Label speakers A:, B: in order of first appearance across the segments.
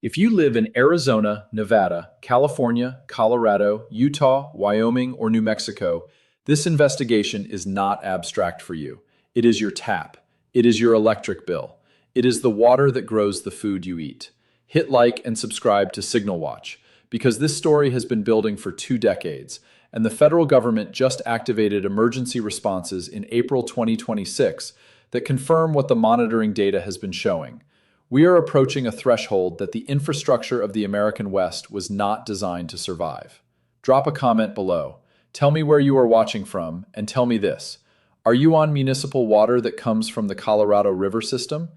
A: If you live in Arizona, Nevada, California, Colorado, Utah, Wyoming, or New Mexico, this investigation is not abstract for you. It is your tap. It is your electric bill. It is the water that grows the food you eat. Hit like and subscribe to Signal Watch, because this story has been building for 2 decades, and the federal government just activated emergency responses in April 2026 that confirm what the monitoring data has been showing. We are approaching a threshold that the infrastructure of the American West was not designed to survive. Drop a comment below. Tell me where you are watching from, and tell me this. Are you on municipal water that comes from the Colorado River system?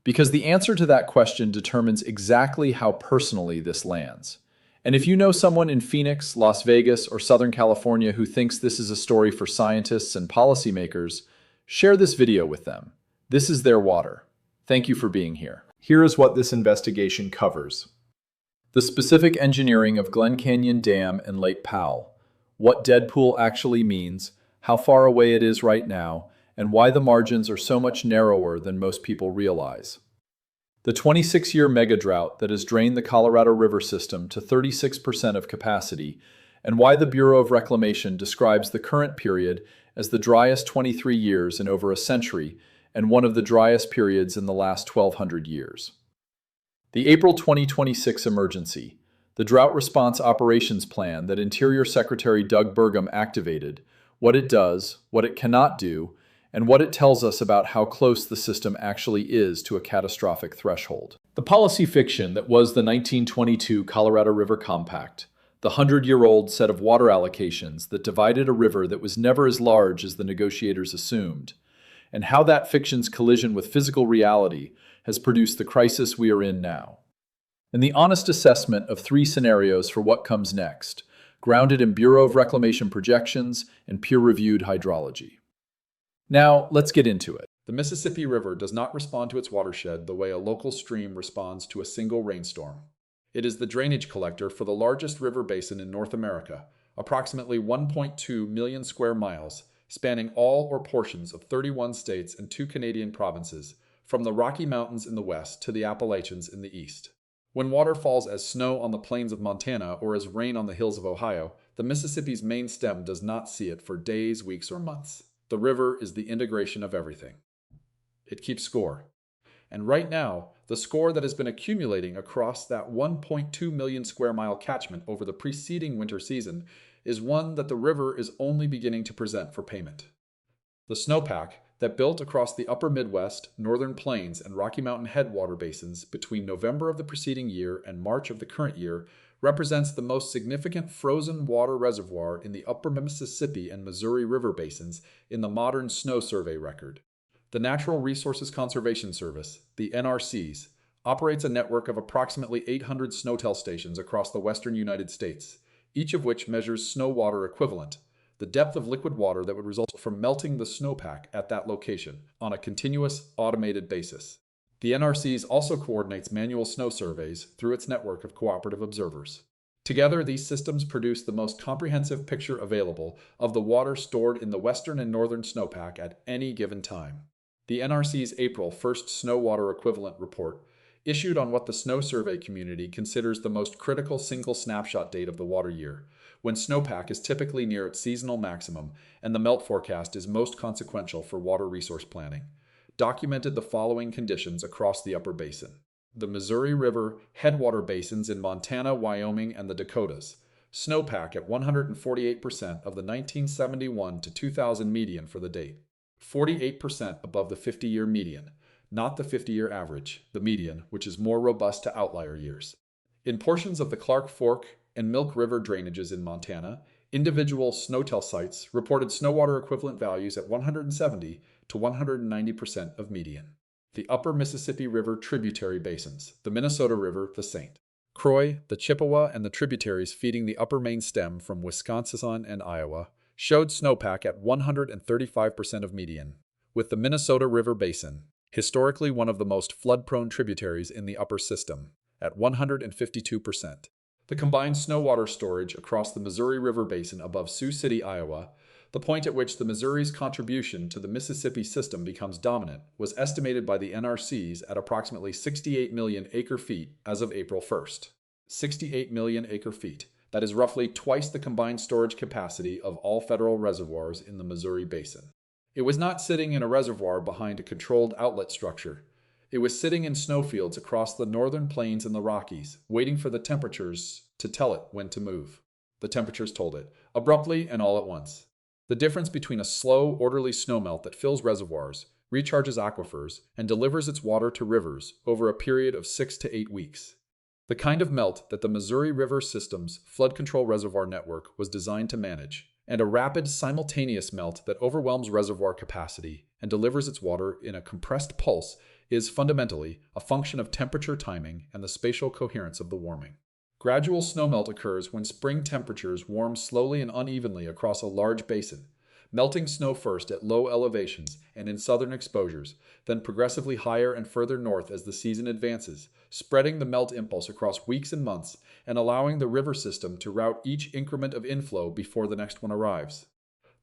A: Because the answer to that question determines exactly how personally this lands. And if you know someone in Phoenix, Las Vegas, or Southern California who thinks this is a story for scientists and policymakers, share this video with them. This is their water. Thank you for being here. Here is what this investigation covers. The specific engineering of Glen Canyon Dam and Lake Powell, what dead pool actually means, how far away it is right now, and why the margins are so much narrower than most people realize. The 26-year mega drought that has drained the Colorado River system to 36% of capacity, and why the Bureau of Reclamation describes the current period as the driest 23 years in over a century, and one of the driest periods in the last 1,200 years. The April 2026 emergency, the Drought Response Operations Plan that Interior Secretary Doug Burgum activated, what it does, what it cannot do, and what it tells us about how close the system actually is to a catastrophic threshold. The policy fiction that was the 1922 Colorado River Compact, the 100-year-old set of water allocations that divided a river that was never as large as the negotiators assumed, and how that fiction's collision with physical reality has produced the crisis we are in now. And the honest assessment of 3 scenarios for what comes next, grounded in Bureau of Reclamation projections and peer-reviewed hydrology. Now, let's get into it.
B: The Mississippi River does not respond to its watershed the way a local stream responds to a single rainstorm. It is the drainage collector for the largest river basin in North America, approximately 1.2 million square miles, spanning all or portions of 31 states and 2 Canadian provinces, from the Rocky Mountains in the west to the Appalachians in the east. When water falls as snow on the plains of Montana or as rain on the hills of Ohio, the Mississippi's main stem does not see it for days, weeks, or months. The river is the integration of everything. It keeps score. And right now, the score that has been accumulating across that 1.2 million square mile catchment over the preceding winter season is one that the river is only beginning to present for payment. The snowpack that built across the upper Midwest, Northern Plains, and Rocky Mountain headwater basins between November of the preceding year and March of the current year represents the most significant frozen water reservoir in the upper Mississippi and Missouri River basins in the modern snow survey record. The Natural Resources Conservation Service, the NRCs, operates a network of approximately 800 snowtel stations across the western United States, each of which measures snow water equivalent, the depth of liquid water that would result from melting the snowpack at that location, on a continuous, automated basis. The NRCs also coordinates manual snow surveys through its network of cooperative observers. Together, these systems produce the most comprehensive picture available of the water stored in the western and northern snowpack at any given time. The NRC's April 1st Snow Water Equivalent Report, issued on what the snow survey community considers the most critical single snapshot date of the water year, when snowpack is typically near its seasonal maximum and the melt forecast is most consequential for water resource planning, documented the following conditions across the upper basin. The Missouri River headwater basins in Montana, Wyoming, and the Dakotas, snowpack at 148% of the 1971 to 2000 median for the date, 48% above the 50-year median, not the 50-year average, the median, which is more robust to outlier years. In portions of the Clark Fork and Milk River drainages in Montana, individual snowtel sites reported snow water equivalent values at 170 to 190% of median. The upper Mississippi River tributary basins, the Minnesota River, the St. Croix, the Chippewa, and the tributaries feeding the upper main stem from Wisconsin and Iowa, showed snowpack at 135% of median, with the Minnesota River Basin, historically one of the most flood-prone tributaries in the upper system, at 152%. The combined snow water storage across the Missouri River Basin above Sioux City, Iowa, The point at which the Missouri's contribution to the Mississippi system becomes dominant was estimated by the NRCs at approximately 68 million acre-feet as of April 1st. 68 million acre-feet. That is roughly twice the combined storage capacity of all federal reservoirs in the Missouri Basin. It was not sitting in a reservoir behind a controlled outlet structure. It was sitting in snowfields across the northern plains and the Rockies, waiting for the temperatures to tell it when to move. The temperatures told it, abruptly and all at once. The difference between a slow, orderly snowmelt that fills reservoirs, recharges aquifers, and delivers its water to rivers over a period of 6 to 8 weeks. The kind of melt that the Missouri River System's flood control reservoir network was designed to manage, and a rapid, simultaneous melt that overwhelms reservoir capacity and delivers its water in a compressed pulse is fundamentally a function of temperature timing and the spatial coherence of the warming. Gradual snowmelt occurs when spring temperatures warm slowly and unevenly across a large basin, melting snow first at low elevations and in southern exposures, then progressively higher and further north as the season advances, spreading the melt impulse across weeks and months and allowing the river system to route each increment of inflow before the next one arrives.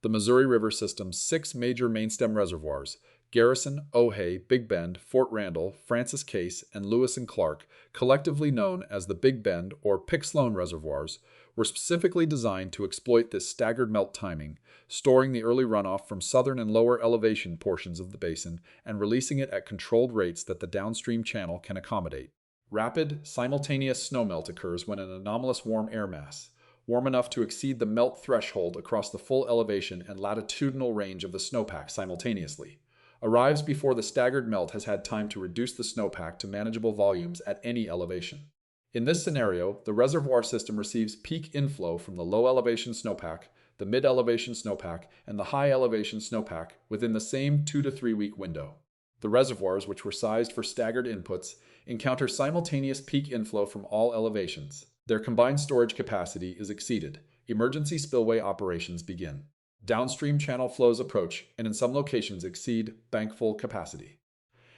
B: The Missouri River System's 6 major mainstem reservoirs, Garrison, Ojai, Big Bend, Fort Randall, Francis Case, and Lewis and Clark, collectively known as the Big Bend or Pick-Sloan reservoirs, were specifically designed to exploit this staggered melt timing, storing the early runoff from southern and lower elevation portions of the basin and releasing it at controlled rates that the downstream channel can accommodate. Rapid, simultaneous snowmelt occurs when an anomalous warm air mass, warm enough to exceed the melt threshold across the full elevation and latitudinal range of the snowpack simultaneously, arrives before the staggered melt has had time to reduce the snowpack to manageable volumes at any elevation. In this scenario, the reservoir system receives peak inflow from the low elevation snowpack, the mid-elevation snowpack, and the high elevation snowpack within the same 2 to 3 week window. The reservoirs, which were sized for staggered inputs, encounter simultaneous peak inflow from all elevations. Their combined storage capacity is exceeded. Emergency spillway operations begin. Downstream channel flows approach and in some locations exceed bank full capacity.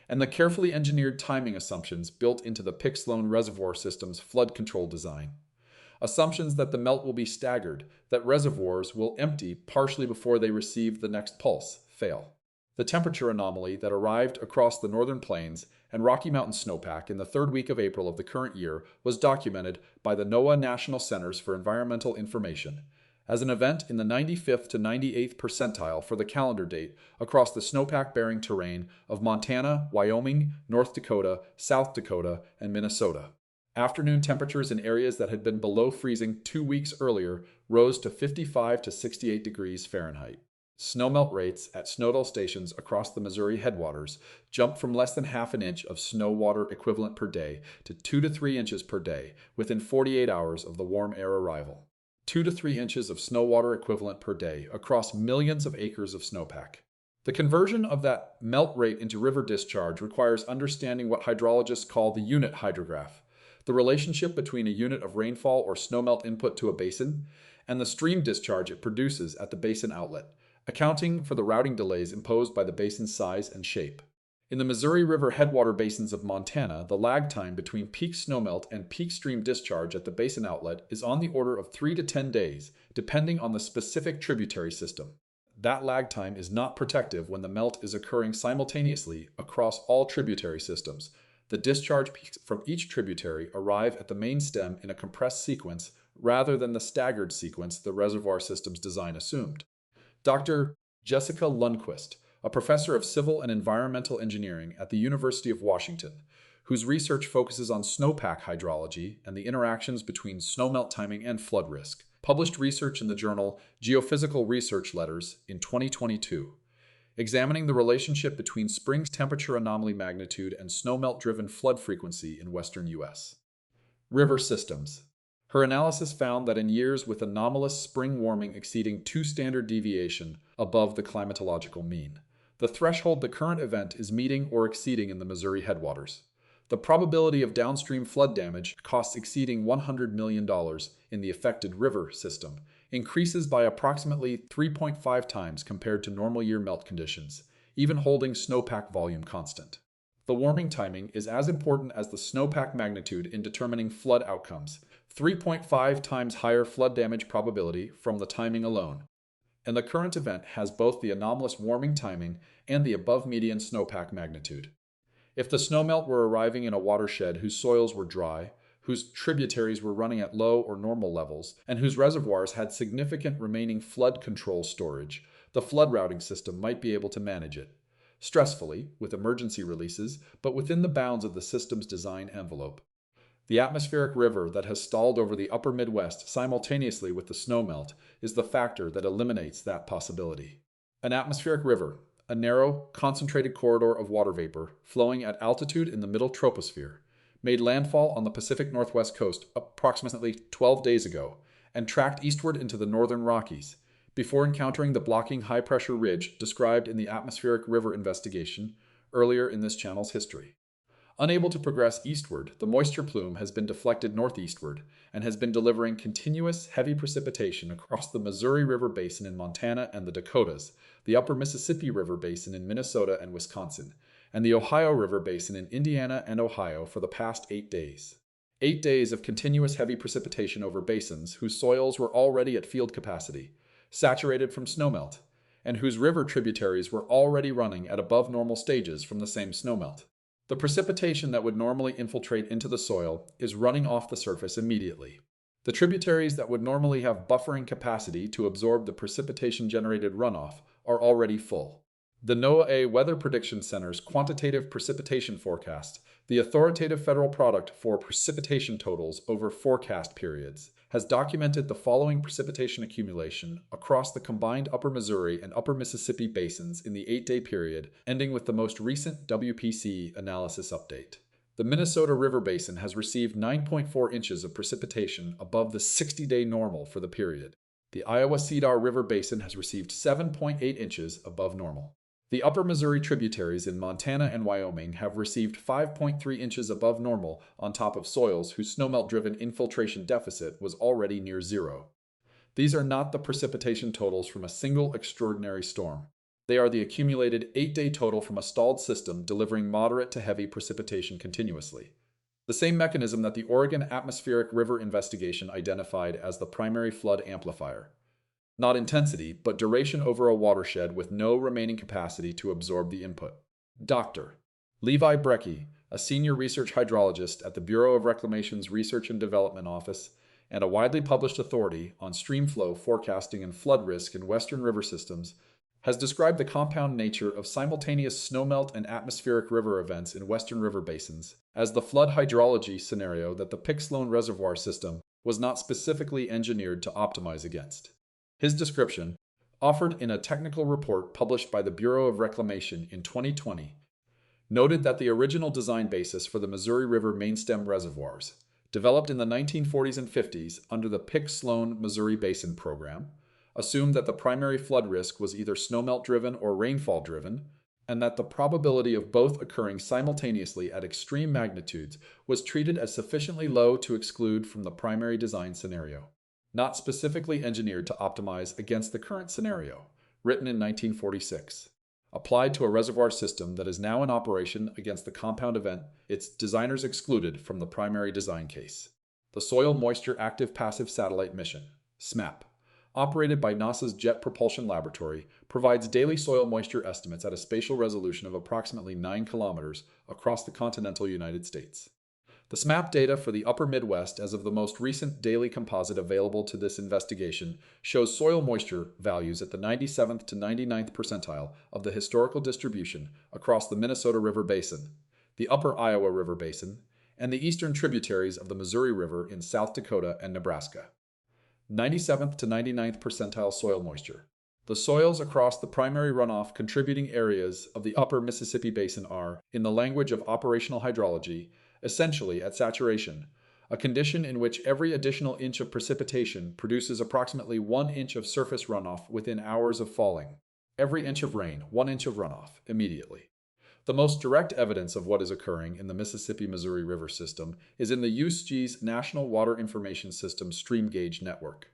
B: And the carefully engineered timing assumptions built into the Pick-Sloan reservoir system's flood control design. Assumptions that the melt will be staggered, that reservoirs will empty partially before they receive the next pulse, fail. The temperature anomaly that arrived across the northern plains and Rocky Mountain snowpack in the 3rd week of April of the current year was documented by the NOAA National Centers for Environmental Information as an event in the 95th to 98th percentile for the calendar date across the snowpack-bearing terrain of Montana, Wyoming, North Dakota, South Dakota, and Minnesota. Afternoon temperatures in areas that had been below freezing 2 weeks earlier rose to 55 to 68 degrees Fahrenheit. Snowmelt rates at snowdall stations across the Missouri headwaters jumped from less than half an inch of snow water equivalent per day to 2 to 3 inches per day within 48 hours of the warm air arrival. 2 to 3 inches of snow water equivalent per day across millions of acres of snowpack. The conversion of that melt rate into river discharge requires understanding what hydrologists call the unit hydrograph, the relationship between a unit of rainfall or snowmelt input to a basin and the stream discharge it produces at the basin outlet, accounting for the routing delays imposed by the basin's size and shape. In the Missouri River headwater basins of Montana, the lag time between peak snowmelt and peak stream discharge at the basin outlet is on the order of 3 to 10 days, depending on the specific tributary system. That lag time is not protective when the melt is occurring simultaneously across all tributary systems. The discharge peaks from each tributary arrive at the main stem in a compressed sequence rather than the staggered sequence the reservoir system's design assumed. Dr. Jessica Lundquist, a professor of civil and environmental engineering at the University of Washington, whose research focuses on snowpack hydrology and the interactions between snowmelt timing and flood risk, published research in the journal Geophysical Research Letters in 2022, examining the relationship between spring's temperature anomaly magnitude and snowmelt-driven flood frequency in western U.S. River systems. Her analysis found that in years with anomalous spring warming exceeding 2 standard deviation above the climatological mean, the threshold the current event is meeting or exceeding in the Missouri headwaters, the probability of downstream flood damage costs exceeding $100 million in the affected river system increases by approximately 3.5 times compared to normal year melt conditions, even holding snowpack volume constant. The warming timing is as important as the snowpack magnitude in determining flood outcomes, 3.5 times higher flood damage probability from the timing alone. and the current event has both the anomalous warming timing and the above-median snowpack magnitude. If the snowmelt were arriving in a watershed whose soils were dry, whose tributaries were running at low or normal levels, and whose reservoirs had significant remaining flood control storage, the flood routing system might be able to manage it. Stressfully, with emergency releases, but within the bounds of the system's design envelope. The atmospheric river that has stalled over the upper Midwest simultaneously with the snowmelt is the factor that eliminates that possibility. An atmospheric river, a narrow, concentrated corridor of water vapor flowing at altitude in the middle troposphere, made landfall on the Pacific Northwest coast approximately 12 days ago and tracked eastward into the northern Rockies, before encountering the blocking high-pressure ridge described in the atmospheric river investigation earlier in this channel's history. Unable to progress eastward, the moisture plume has been deflected northeastward and has been delivering continuous heavy precipitation across the Missouri River Basin in Montana and the Dakotas, the upper Mississippi River Basin in Minnesota and Wisconsin, and the Ohio River Basin in Indiana and Ohio for the past 8 days. 8 days of continuous heavy precipitation over basins whose soils were already at field capacity, saturated from snowmelt, and whose river tributaries were already running at above normal stages from the same snowmelt. The precipitation that would normally infiltrate into the soil is running off the surface immediately. The tributaries that would normally have buffering capacity to absorb the precipitation-generated runoff are already full. The NOAA Weather Prediction Center's quantitative precipitation forecast, the authoritative federal product for precipitation totals over forecast periods, has documented the following precipitation accumulation across the combined Upper Missouri and Upper Mississippi basins in the 8-day period, ending with the most recent WPC analysis update. The Minnesota River Basin has received 9.4 inches of precipitation above the 60-day normal for the period. The Iowa Cedar River Basin has received 7.8 inches above normal. The upper Missouri tributaries in Montana and Wyoming have received 5.3 inches above normal on top of soils whose snowmelt-driven infiltration deficit was already near zero. These are not the precipitation totals from a single extraordinary storm. They are the accumulated 8-day total from a stalled system delivering moderate to heavy precipitation continuously. The same mechanism that the Oregon Atmospheric River Investigation identified as the primary flood amplifier. Not intensity, but duration over a watershed with no remaining capacity to absorb the input. Dr. Levi Brecky, a senior research hydrologist at the Bureau of Reclamation's Research and Development Office and a widely published authority on stream flow forecasting and flood risk in western river systems, has described the compound nature of simultaneous snowmelt and atmospheric river events in western river basins as the flood hydrology scenario that the Pick-Sloan reservoir system was not specifically engineered to optimize against. His description, offered in a technical report published by the Bureau of Reclamation in 2020, noted that the original design basis for the Missouri River mainstem reservoirs, developed in the 1940s and 50s under the Pick-Sloan Missouri Basin Program, assumed that the primary flood risk was either snowmelt-driven or rainfall-driven, and that the probability of both occurring simultaneously at extreme magnitudes was treated as sufficiently low to exclude from the primary design scenario. Not specifically engineered to optimize against the current scenario, written in 1946, applied to a reservoir system that is now in operation against the compound event its designers excluded from the primary design case. The Soil Moisture Active Passive Satellite Mission, SMAP, operated by NASA's Jet Propulsion Laboratory, provides daily soil moisture estimates at a spatial resolution of approximately 9 kilometers across the continental United States. The SMAP data for the upper Midwest as of the most recent daily composite available to this investigation shows soil moisture values at the 97th to 99th percentile of the historical distribution across the Minnesota River Basin, the upper Iowa River Basin, and the eastern tributaries of the Missouri River in South Dakota and Nebraska. 97th to 99th percentile soil moisture. The soils across the primary runoff contributing areas of the upper Mississippi Basin are, in the language of operational hydrology, essentially at saturation, a condition in which every additional inch of precipitation produces approximately 1 inch of surface runoff within hours of falling. Every inch of rain, 1 inch of runoff, immediately. The most direct evidence of what is occurring in the Mississippi-Missouri River system is in the USGS National Water Information System stream gauge network.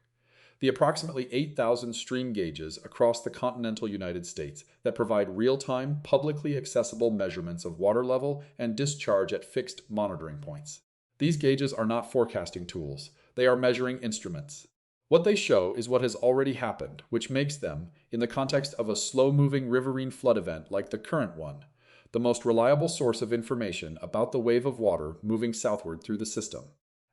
B: The approximately 8,000 stream gauges across the continental United States that provide real-time, publicly accessible measurements of water level and discharge at fixed monitoring points. These gauges are not forecasting tools. They are measuring instruments. What they show is what has already happened, which makes them, in the context of a slow-moving riverine flood event like the current one, the most reliable source of information about the wave of water moving southward through the system.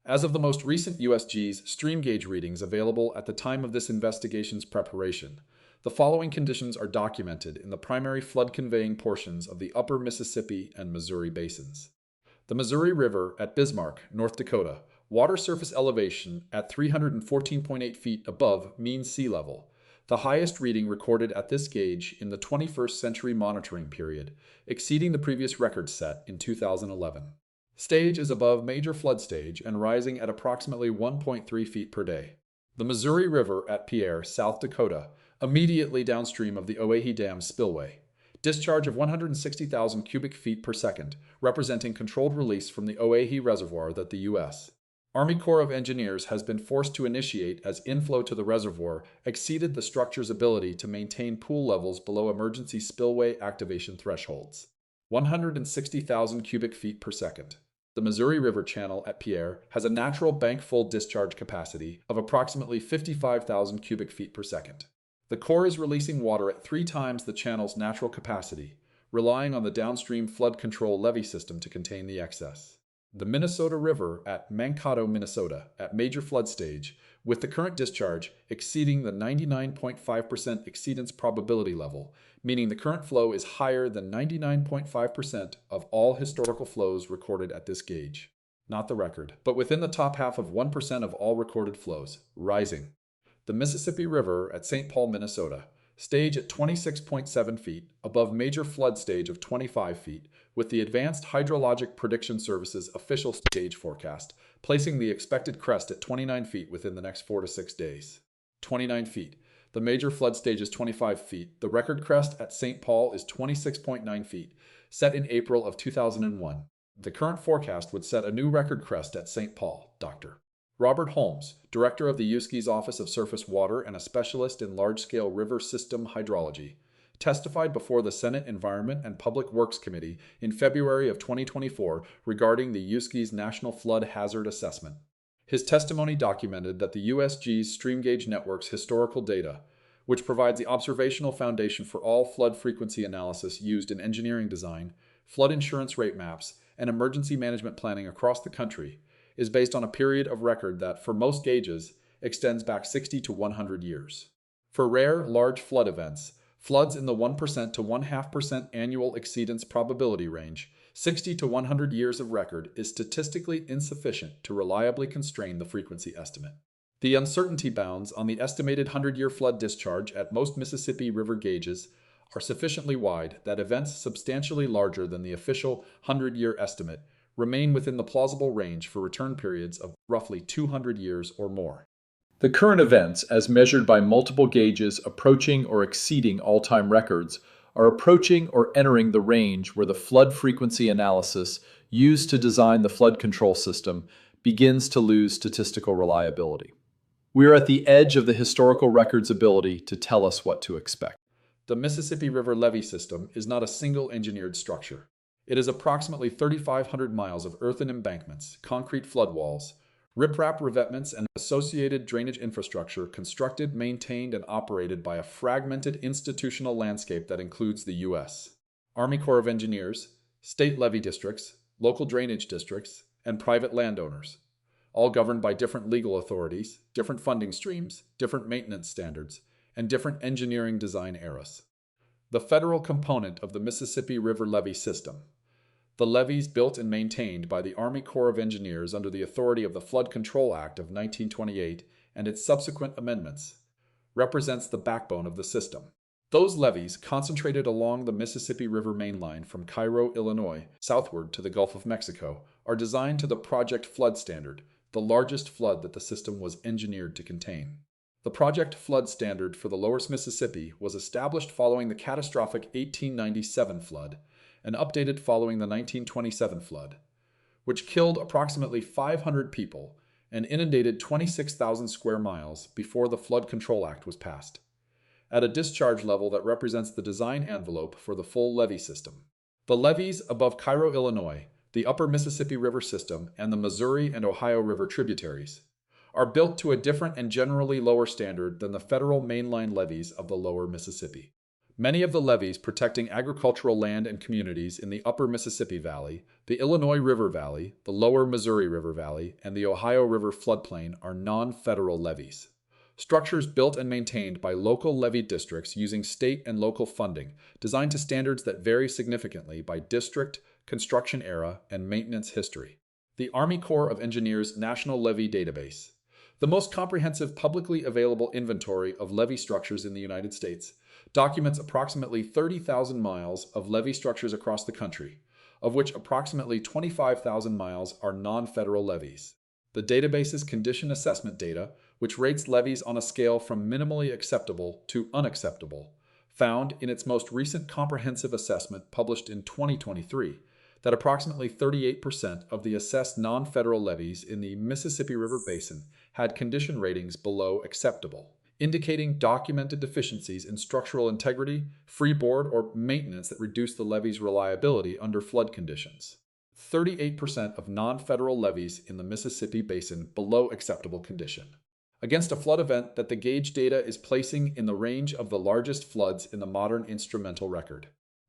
B: As of the most recent USGS stream gauge readings available at the time of this investigation's preparation, the following conditions are documented in the primary flood-conveying portions of the upper Mississippi and Missouri basins. The Missouri River at Bismarck, North Dakota, water surface elevation at 314.8 feet above mean sea level, the highest reading recorded at this gauge in the 21st century monitoring period, exceeding the previous record set in 2011. Stage is above major flood stage and rising at approximately 1.3 feet per day. The Missouri River at Pierre, South Dakota, immediately downstream of the Oahe Dam spillway. Discharge of 160,000 cubic feet per second, representing controlled release from the Oahe Reservoir that the U.S. Army Corps of Engineers has been forced to initiate as inflow to the reservoir exceeded the structure's ability to maintain pool levels below emergency spillway activation thresholds. 160,000 cubic feet per second. The Missouri River channel at Pierre has a natural bank full discharge capacity of approximately 55,000 cubic feet per second. The Corps is releasing water at 3 times the channel's natural capacity, relying on the downstream flood control levee system to contain the excess. The Minnesota River at Mankato, Minnesota, at major flood stage, with the current discharge exceeding the 99.5% exceedance probability level, meaning the current flow is higher than 99.5% of all historical flows recorded at this gauge. Not the record, but within the top half of 1% of all recorded flows, rising. The Mississippi River at St. Paul, Minnesota, stage at 26.7 feet, above major flood stage of 25 feet, with the Advanced Hydrologic Prediction Service's official stage forecast, placing the expected crest at 29 feet within the next 4 to 6 days. 29 feet. The major flood stage is 25 feet. The record crest at St. Paul is 26.9 feet, set in April of 2001. The current forecast would set a new record crest at St. Paul, Dr. Robert Holmes, director of the USGS Office of Surface Water and a specialist in large-scale river system hydrology, testified before the Senate Environment and Public Works Committee in February of 2024 regarding the USGS National Flood Hazard Assessment. His testimony documented that the USGS Stream Gauge Network's historical data, which provides the observational foundation for all flood frequency analysis used in engineering design, flood insurance rate maps, and emergency management planning across the country, is based on a period of record that, for most gauges, extends back 60 to 100 years. For rare, large flood events, floods in the 1% to 0.5% annual exceedance probability range, 60 to 100 years of record is statistically insufficient to reliably constrain the frequency estimate. The uncertainty bounds on the estimated 100-year flood discharge at most Mississippi River gauges are sufficiently wide that events substantially larger than the official 100-year estimate remain within the plausible range for return periods of roughly 200 years or more.
A: The current events, as measured by multiple gauges approaching or exceeding all-time records, are approaching or entering the range where the flood frequency analysis used to design the flood control system begins to lose statistical reliability. We are at the edge of the historical record's ability to tell us what to expect.
B: The Mississippi River levee system is not a single engineered structure. It is approximately 3,500 miles of earthen embankments, concrete flood walls, riprap revetments, and associated drainage infrastructure constructed, maintained, and operated by a fragmented institutional landscape that includes the U.S. Army Corps of Engineers, state levee districts, local drainage districts, and private landowners, all governed by different legal authorities, different funding streams, different maintenance standards, and different engineering design eras. The federal component of the Mississippi River levee system, the levees built and maintained by the Army Corps of Engineers under the authority of the Flood Control Act of 1928 and its subsequent amendments, represents the backbone of the system. Those levees, concentrated along the Mississippi River mainline from Cairo, Illinois, southward to the Gulf of Mexico, are designed to the Project Flood Standard, the largest flood that the system was engineered to contain. The Project Flood Standard for the lower Mississippi was established following the catastrophic 1897 flood, and updated following the 1927 flood, which killed approximately 500 people and inundated 26,000 square miles before the Flood Control Act was passed, at a discharge level that represents the design envelope for the full levee system. The levees above Cairo, Illinois, the upper Mississippi River system, and the Missouri and Ohio River tributaries are built to a different and generally lower standard than the federal mainline levees of the lower Mississippi. Many of the levees protecting agricultural land and communities in the upper Mississippi Valley, the Illinois River Valley, the lower Missouri River Valley, and the Ohio River floodplain are non-federal levees. Structures built and maintained by local levee districts using state and local funding, designed to standards that vary significantly by district, construction era, and maintenance history. The Army Corps of Engineers National Levee Database, the most comprehensive publicly available inventory of levee structures in the United States, documents approximately 30,000 miles of levee structures across the country, of which approximately 25,000 miles are non-federal levees. The database's condition assessment data, which rates levees on a scale from minimally acceptable to unacceptable, found in its most recent comprehensive assessment published in 2023 that approximately 38% of the assessed non-federal levees in the Mississippi River Basin had condition ratings below acceptable, indicating documented deficiencies in structural integrity, freeboard, or maintenance that reduce the levee's reliability under flood conditions. 38% of non-federal levees in the Mississippi Basin below acceptable condition, against a flood event that the gauge data is placing in the range of the largest floods in the modern instrumental record.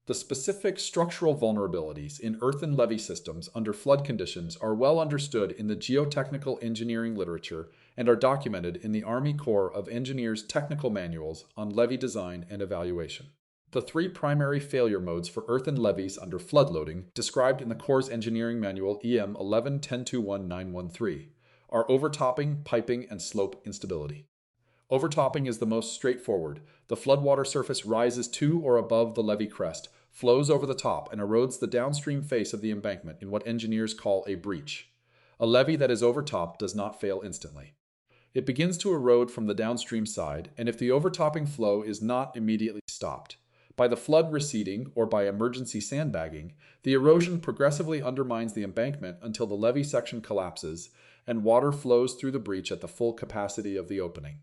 B: The specific structural vulnerabilities in earthen levee systems under flood conditions are well understood in the geotechnical engineering literature and are documented in the Army Corps of Engineers technical manuals on levee design and evaluation. The three primary failure modes for earthen levees under flood loading, described in the Corps' Engineering Manual EM 11-1021-913, are overtopping, piping, and slope instability. Overtopping is the most straightforward. The floodwater surface rises to or above the levee crest, flows over the top, and erodes the downstream face of the embankment in what engineers call a breach. A levee that is overtopped does not fail instantly. It begins to erode from the downstream side, and if the overtopping flow is not immediately stopped by the flood receding or by emergency sandbagging, the erosion progressively undermines the embankment until the levee section collapses and water flows through the breach at the full capacity of the opening.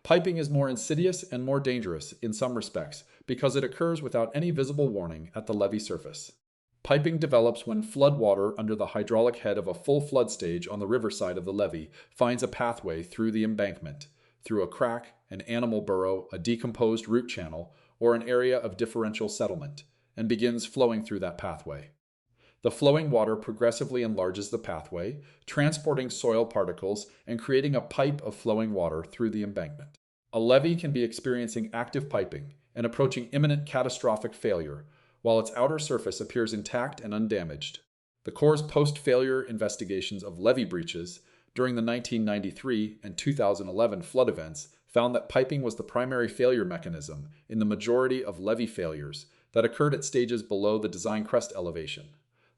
B: Piping is more insidious and more dangerous in some respects because it occurs without any visible warning at the levee surface. Piping develops when flood water under the hydraulic head of a full flood stage on the riverside of the levee finds a pathway through the embankment, through a crack, an animal burrow, a decomposed root channel, or an area of differential settlement, and begins flowing through that pathway. The flowing water progressively enlarges the pathway, transporting soil particles and creating a pipe of flowing water through the embankment. A levee can be experiencing active piping and approaching imminent catastrophic failure, while its outer surface appears intact and undamaged. The Corps' post-failure investigations of levee breaches during the 1993 and 2011 flood events found that piping was the primary failure mechanism in the majority of levee failures that occurred at stages below the design crest elevation.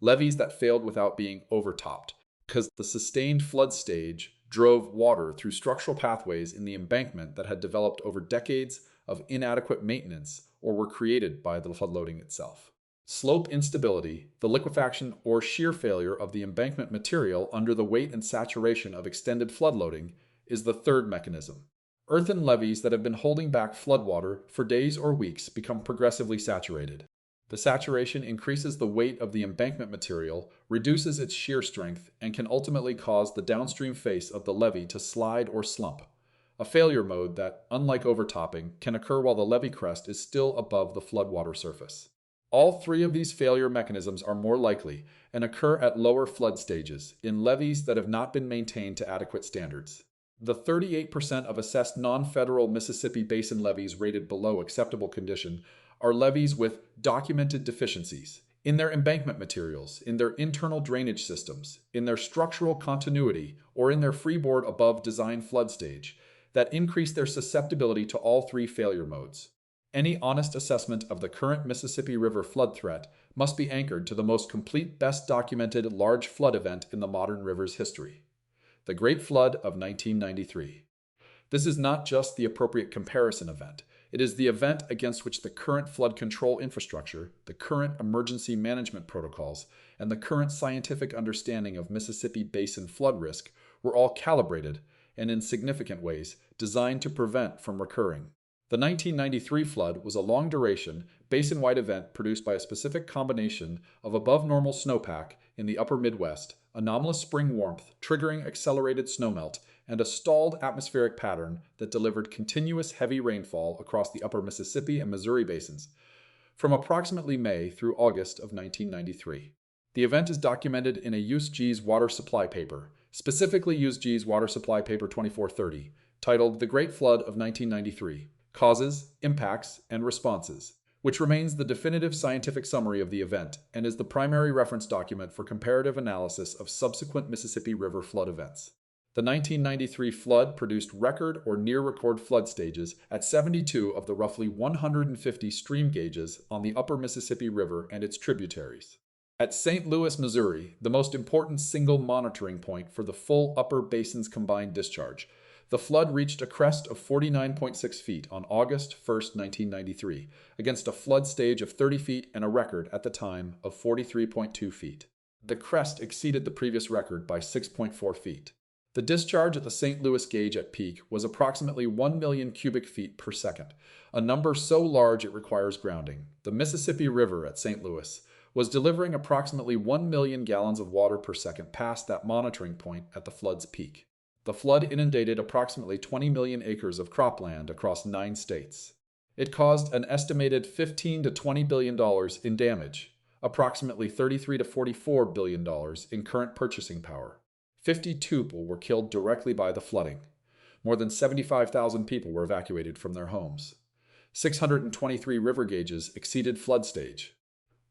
B: Levees that failed without being overtopped, because the sustained flood stage drove water through structural pathways in the embankment that had developed over decades of inadequate maintenance or were created by the floodloading itself. Slope instability, the liquefaction or shear failure of the embankment material under the weight and saturation of extended floodloading, is the third mechanism. Earthen levees that have been holding back floodwater for days or weeks become progressively saturated. The saturation increases the weight of the embankment material, reduces its shear strength, and can ultimately cause the downstream face of the levee to slide or slump, a failure mode that, unlike overtopping, can occur while the levee crest is still above the floodwater surface. All three of these failure mechanisms are more likely and occur at lower flood stages, in levees that have not been maintained to adequate standards. The 38% of assessed non-federal Mississippi Basin levees rated below acceptable condition are levees with documented deficiencies in their embankment materials, in their internal drainage systems, in their structural continuity, or in their freeboard above design flood stage that increase their susceptibility to all three failure modes. Any honest assessment of the current Mississippi River flood threat must be anchored to the most complete, best documented large flood event in the modern river's history, the Great Flood of 1993. This is not just the appropriate comparison event. It is the event against which the current flood control infrastructure, the current emergency management protocols, and the current scientific understanding of Mississippi Basin flood risk were all calibrated and in significant ways designed to prevent from recurring. The 1993 flood was a long-duration, basin-wide event produced by a specific combination of above-normal snowpack in the upper Midwest, anomalous spring warmth triggering accelerated snowmelt, and a stalled atmospheric pattern that delivered continuous heavy rainfall across the upper Mississippi and Missouri basins from approximately May through August of 1993. The event is documented in a USGS water supply paper, specifically USGS Water Supply Paper 2430, titled The Great Flood of 1993, Causes, Impacts, and Responses, which remains the definitive scientific summary of the event and is the primary reference document for comparative analysis of subsequent Mississippi River flood events. The 1993 flood produced record or near-record flood stages at 72 of the roughly 150 stream gauges on the upper Mississippi River and its tributaries. At St. Louis, Missouri, the most important single monitoring point for the full upper basin's combined discharge, the flood reached a crest of 49.6 feet on August 1, 1993, against a flood stage of 30 feet and a record at the time of 43.2 feet. The crest exceeded the previous record by 6.4 feet. The discharge at the St. Louis gauge at peak was approximately 1 million cubic feet per second, a number so large it requires grounding. The Mississippi River at St. Louis was delivering approximately 1 million gallons of water per second past that monitoring point at the flood's peak. The flood inundated approximately 20 million acres of cropland across 9 states. It caused an estimated $15 to $20 billion in damage, approximately $33 to $44 billion in current purchasing power. 52 people were killed directly by the flooding. More than 75,000 people were evacuated from their homes. 623 river gauges exceeded flood stage.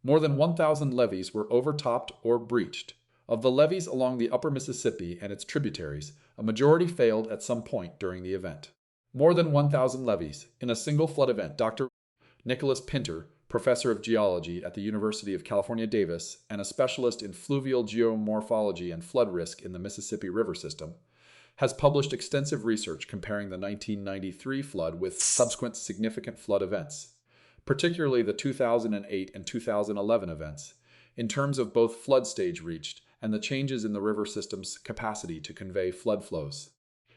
B: More than 1,000 levees were overtopped or breached. Of the levees along the upper Mississippi and its tributaries, a majority failed at some point during the event. More than 1,000 levees in a single flood event. Dr. Nicholas Pinter, professor of geology at the University of California, Davis, and a specialist in fluvial geomorphology and flood risk in the Mississippi River system, has published extensive research comparing the 1993 flood with subsequent significant flood events, particularly the 2008 and 2011 events, in terms of both flood stage reached and the changes in the river system's capacity to convey flood flows.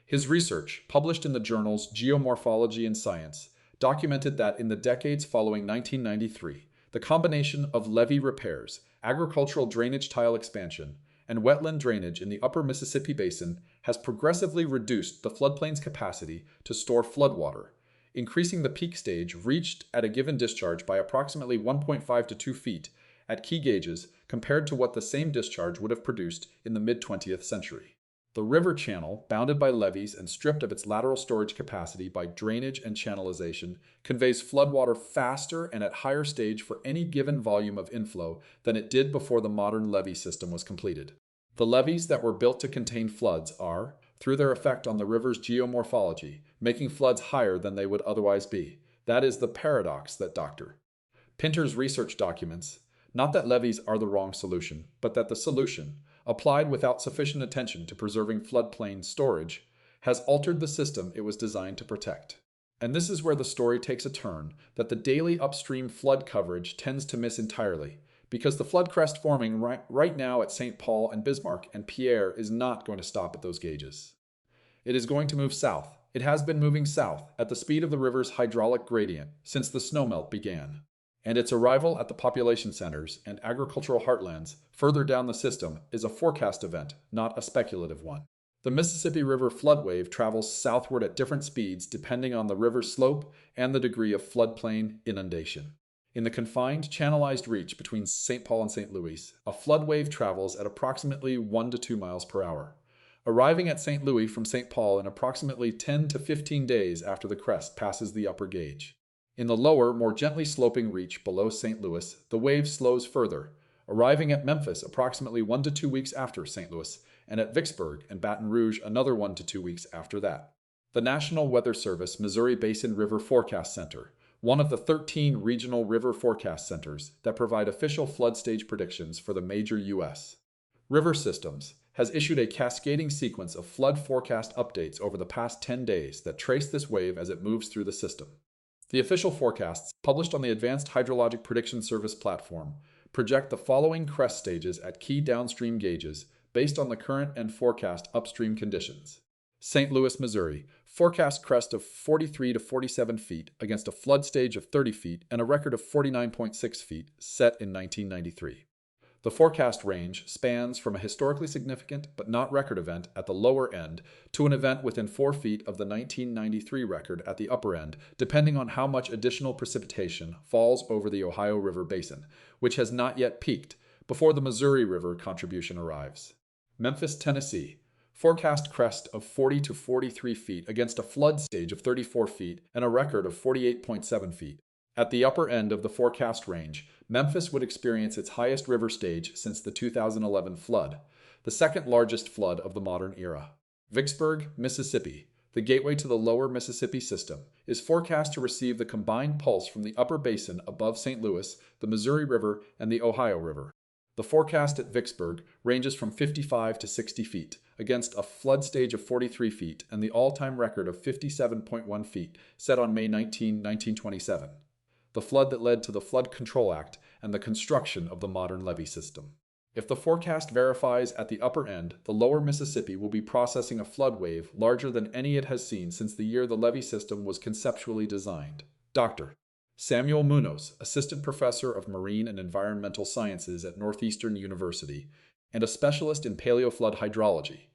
B: His research, published in the journals Geomorphology and Science, documented that in the decades following 1993, the combination of levee repairs, agricultural drainage tile expansion, and wetland drainage in the upper Mississippi Basin has progressively reduced the floodplain's capacity to store floodwater, increasing the peak stage reached at a given discharge by approximately 1.5 to 2 feet at key gauges compared to what the same discharge would have produced in the mid-20th century. The river channel, bounded by levees and stripped of its lateral storage capacity by drainage and channelization, conveys floodwater faster and at higher stage for any given volume of inflow than it did before the modern levee system was completed. The levees that were built to contain floods are, through their effect on the river's geomorphology, making floods higher than they would otherwise be. That is the paradox that Dr. Pinter's research documents, not that levees are the wrong solution, but that the solution, applied without sufficient attention to preserving floodplain storage, has altered the system it was designed to protect. And this is where the story takes a turn that the daily upstream flood coverage tends to miss entirely, because the flood crest forming right now at St. Paul and Bismarck and Pierre is not going to stop at those gauges. It is going to move south. It has been moving south at the speed of the river's hydraulic gradient since the snowmelt began. And its arrival at the population centers and agricultural heartlands further down the system is a forecast event, not a speculative one. The Mississippi River flood wave travels southward at different speeds depending on the river's slope and the degree of floodplain inundation. In the confined channelized reach between St. Paul and St. Louis, a flood wave travels at approximately 1 to 2 miles per hour, arriving at St. Louis from St. Paul in approximately 10 to 15 days after the crest passes the upper gauge. In the lower, more gently sloping reach below St. Louis, the wave slows further, arriving at Memphis approximately 1 to 2 weeks after St. Louis, and at Vicksburg and Baton Rouge another 1 to 2 weeks after that. The National Weather Service Missouri Basin River Forecast Center, one of the 13 regional river forecast centers that provide official flood stage predictions for the major U.S. river systems, has issued a cascading sequence of flood forecast updates over the past 10 days that trace this wave as it moves through the system. The official forecasts, published on the Advanced Hydrologic Prediction Service platform, project the following crest stages at key downstream gauges based on the current and forecast upstream conditions. St. Louis, Missouri, forecast crest of 43 to 47 feet against a flood stage of 30 feet and a record of 49.6 feet set in 1993. The forecast range spans from a historically significant but not record event at the lower end to an event within 4 feet of the 1993 record at the upper end, depending on how much additional precipitation falls over the Ohio River basin, which has not yet peaked, before the Missouri River contribution arrives. Memphis, Tennessee. Forecast crest of 40 to 43 feet against a flood stage of 34 feet and a record of 48.7 feet. At the upper end of the forecast range, Memphis would experience its highest river stage since the 2011 flood, the second largest flood of the modern era. Vicksburg, Mississippi, the gateway to the lower Mississippi system, is forecast to receive the combined pulse from the upper basin above St. Louis, the Missouri River, and the Ohio River. The forecast at Vicksburg ranges from 55 to 60 feet, against a flood stage of 43 feet and the all-time record of 57.1 feet set on May 19, 1927. The flood that led to the Flood Control Act and the construction of the modern levee system. If the forecast verifies at the upper end, the lower Mississippi will be processing a flood wave larger than any it has seen since the year the levee system was conceptually designed. Dr. Samuel Munoz, Assistant Professor of Marine and Environmental Sciences at Northeastern University, and a specialist in paleoflood hydrology.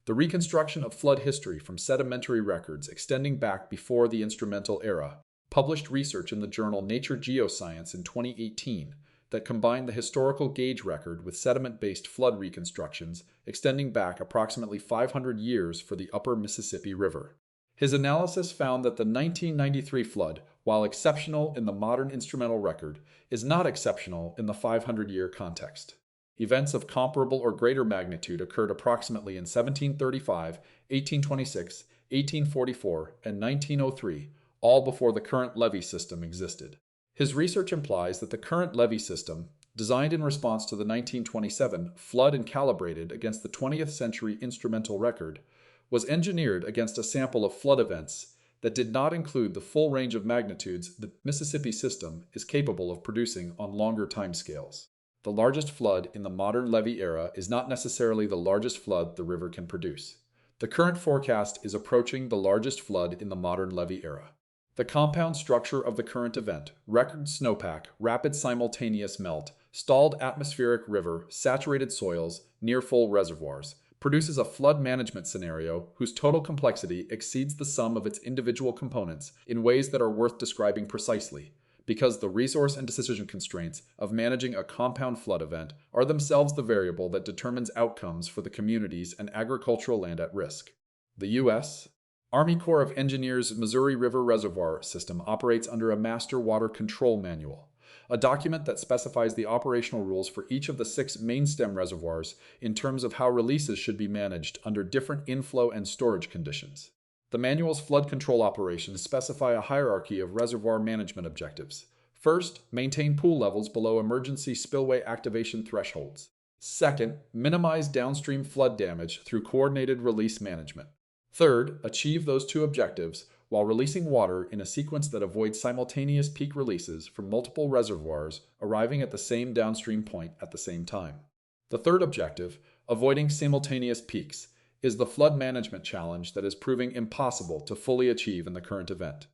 B: The reconstruction of flood history from sedimentary records extending back before the instrumental era published research in the journal Nature Geoscience in 2018 that combined the historical gauge record with sediment-based flood reconstructions extending back approximately 500 years for the upper Mississippi River. His analysis found that the 1993 flood, while exceptional in the modern instrumental record, is not exceptional in the 500-year context. Events of comparable or greater magnitude occurred approximately in 1735, 1826, 1844, and 1903, all before the current levee system existed. His research implies that the current levee system, designed in response to the 1927 flood and calibrated against the 20th century instrumental record, was engineered against a sample of flood events that did not include the full range of magnitudes the Mississippi system is capable of producing on longer timescales. The largest flood in the modern levee era is not necessarily the largest flood the river can produce. The current forecast is approaching the largest flood in the modern levee era. The compound structure of the current event, record snowpack, rapid simultaneous melt, stalled atmospheric river, saturated soils, near-full reservoirs, produces a flood management scenario whose total complexity exceeds the sum of its individual components in ways that are worth describing precisely, because the resource and decision constraints of managing a compound flood event are themselves the variable that determines outcomes for the communities and agricultural land at risk. The U.S. Army Corps of Engineers Missouri River Reservoir System operates under a Master Water Control Manual, a document that specifies the operational rules for each of the 6 main stem reservoirs in terms of how releases should be managed under different inflow and storage conditions. The manual's flood control operations specify a hierarchy of reservoir management objectives. First, maintain pool levels below emergency spillway activation thresholds. Second, minimize downstream flood damage through coordinated release management. Third, achieve those 2 objectives while releasing water in a sequence that avoids simultaneous peak releases from multiple reservoirs arriving at the same downstream point at the same time. The third objective, avoiding simultaneous peaks, is the flood management challenge that is proving impossible to fully achieve in the current event.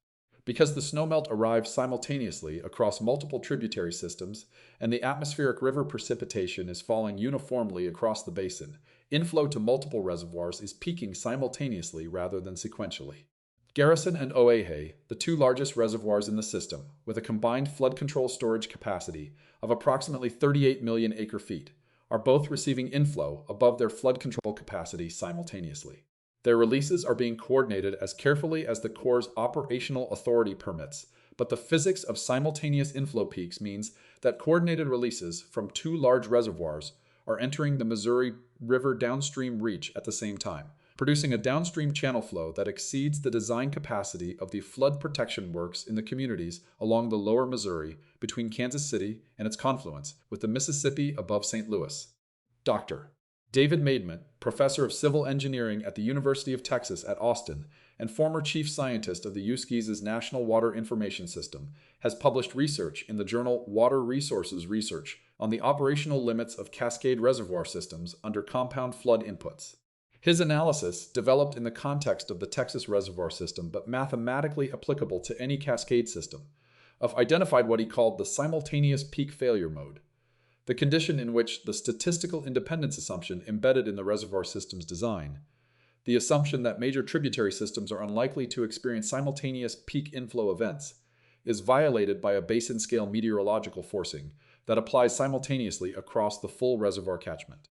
B: Because the snowmelt arrives simultaneously across multiple tributary systems and the atmospheric river precipitation is falling uniformly across the basin, inflow to multiple reservoirs is peaking simultaneously rather than sequentially. Garrison and Oahe, the 2 largest reservoirs in the system, with a combined flood control storage capacity of approximately 38 million acre-feet, are both receiving inflow above their flood control capacity simultaneously. Their releases are being coordinated as carefully as the Corps' operational authority permits, but the physics of simultaneous inflow peaks means that coordinated releases from 2 large reservoirs are entering the Missouri River downstream reach at the same time, producing a downstream channel flow that exceeds the design capacity of the flood protection works in the communities along the lower Missouri between Kansas City and its confluence with the Mississippi above St. Louis. Dr. David Maidment, professor of civil engineering at the University of Texas at Austin and former chief scientist of the USGS's National Water Information System, has published research in the journal Water Resources Research on the operational limits of cascade reservoir systems under compound flood inputs. His analysis, developed in the context of the Texas reservoir system but mathematically applicable to any cascade system, identified what he called the simultaneous peak failure mode. the condition in which the statistical independence assumption embedded in the reservoir system's design, the assumption that major tributary systems are unlikely to experience simultaneous peak inflow events, is violated by a basin-scale meteorological forcing that applies simultaneously across the full reservoir catchment.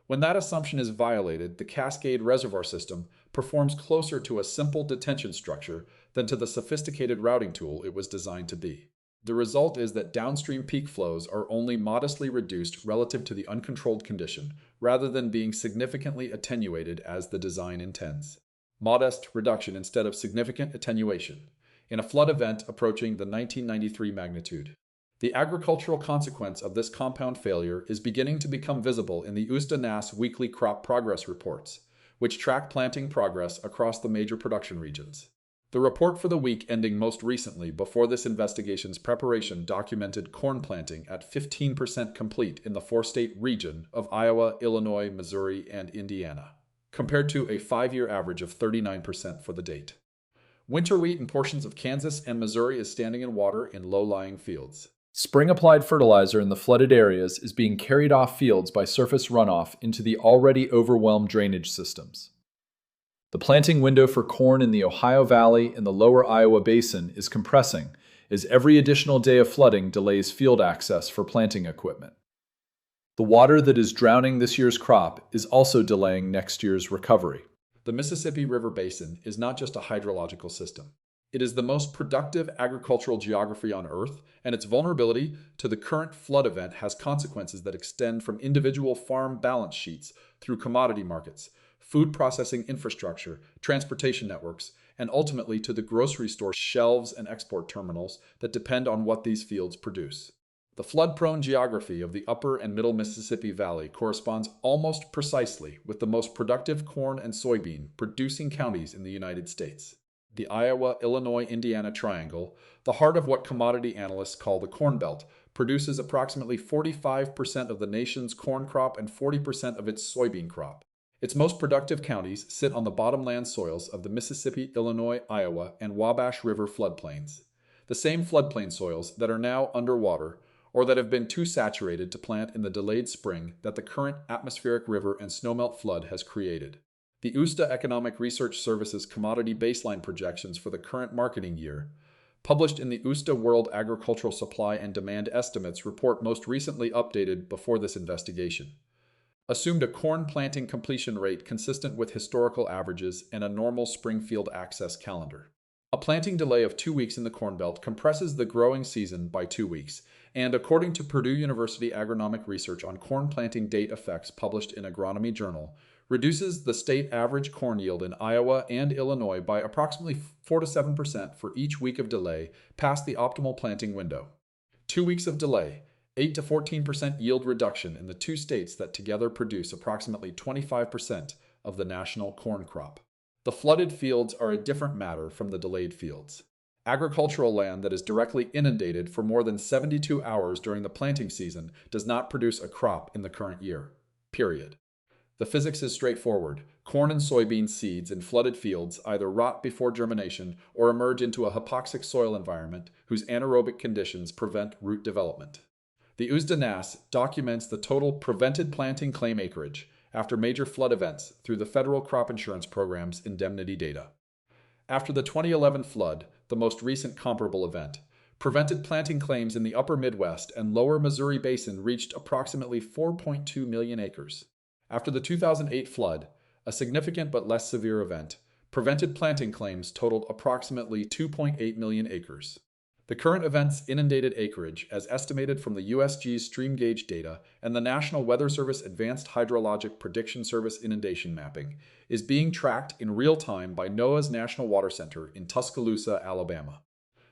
B: When that assumption is violated, the Cascade Reservoir System performs closer to a simple detention structure than to the sophisticated routing tool it was designed to be. The result is that downstream peak flows are only modestly reduced relative to the uncontrolled condition, rather than being significantly attenuated as the design intends. Modest reduction instead of significant attenuation, in a flood event approaching the 1993 magnitude. The agricultural consequence of this compound failure is beginning to become visible in the USGS weekly crop progress reports, which track planting progress across the major production regions. The report for the week ending most recently before this investigation's preparation documented corn planting at 15% complete in the four-state region of Iowa, Illinois, Missouri, and Indiana, compared to a 5-year average of 39% for the date. Winter wheat in portions of Kansas and Missouri is standing in water in low-lying fields.
A: Spring-applied fertilizer in the flooded areas is being carried off fields by surface runoff into the already overwhelmed drainage systems. The planting window for corn in the Ohio Valley and the lower Iowa Basin is compressing as every additional day of flooding delays field access for planting equipment. The water that is drowning this year's crop is also delaying next year's recovery.
B: The Mississippi River Basin is not just a hydrological system. It is the most productive agricultural geography on Earth, and its vulnerability to the current flood event has consequences that extend from individual farm balance sheets through commodity markets, food processing infrastructure, transportation networks, and ultimately to the grocery store shelves and export terminals that depend on what these fields produce. The flood-prone geography of the upper and middle Mississippi Valley corresponds almost precisely with the most productive corn and soybean producing counties in the United States. The Iowa, Illinois, Indiana triangle, the heart of what commodity analysts call the Corn Belt, produces approximately 45% of the nation's corn crop and 40% of its soybean crop. Its most productive counties sit on the bottomland soils of the Mississippi, Illinois, Iowa, and Wabash River floodplains, the same floodplain soils that are now underwater or that have been too saturated to plant in the delayed spring that the current atmospheric river and snowmelt flood has created. The USDA Economic Research Service's commodity baseline projections for the current marketing year, published in the USDA World Agricultural Supply and Demand Estimates report most recently updated before this investigation, assumed a corn planting completion rate consistent with historical averages and a normal spring field access calendar. A planting delay of 2 weeks in the Corn Belt compresses the growing season by 2 weeks, and according to Purdue University Agronomic Research on Corn Planting Date Effects published in Agronomy Journal, reduces the state average corn yield in Iowa and Illinois by approximately 4 to 7% for each week of delay past the optimal planting window. 2 weeks of delay, 8 to 14% yield reduction in the two states that together produce approximately 25% of the national corn crop. The flooded fields are a different matter from the delayed fields. Agricultural land that is directly inundated for more than 72 hours during the planting season does not produce a crop in the current year. Period. The physics is straightforward. Corn and soybean seeds in flooded fields either rot before germination or emerge into a hypoxic soil environment whose anaerobic conditions prevent root development. The USGS documents the total prevented planting claim acreage after major flood events through the federal crop insurance program's indemnity data. After the 2011 flood, the most recent comparable event, prevented planting claims in the upper Midwest and lower Missouri Basin reached approximately 4.2 million acres. After the 2008 flood, a significant but less severe event, prevented planting claims totaled approximately 2.8 million acres. The current event's inundated acreage, as estimated from the USGS stream gauge data and the National Weather Service Advanced Hydrologic Prediction Service inundation mapping, is being tracked in real time by NOAA's National Water Center in Tuscaloosa, Alabama.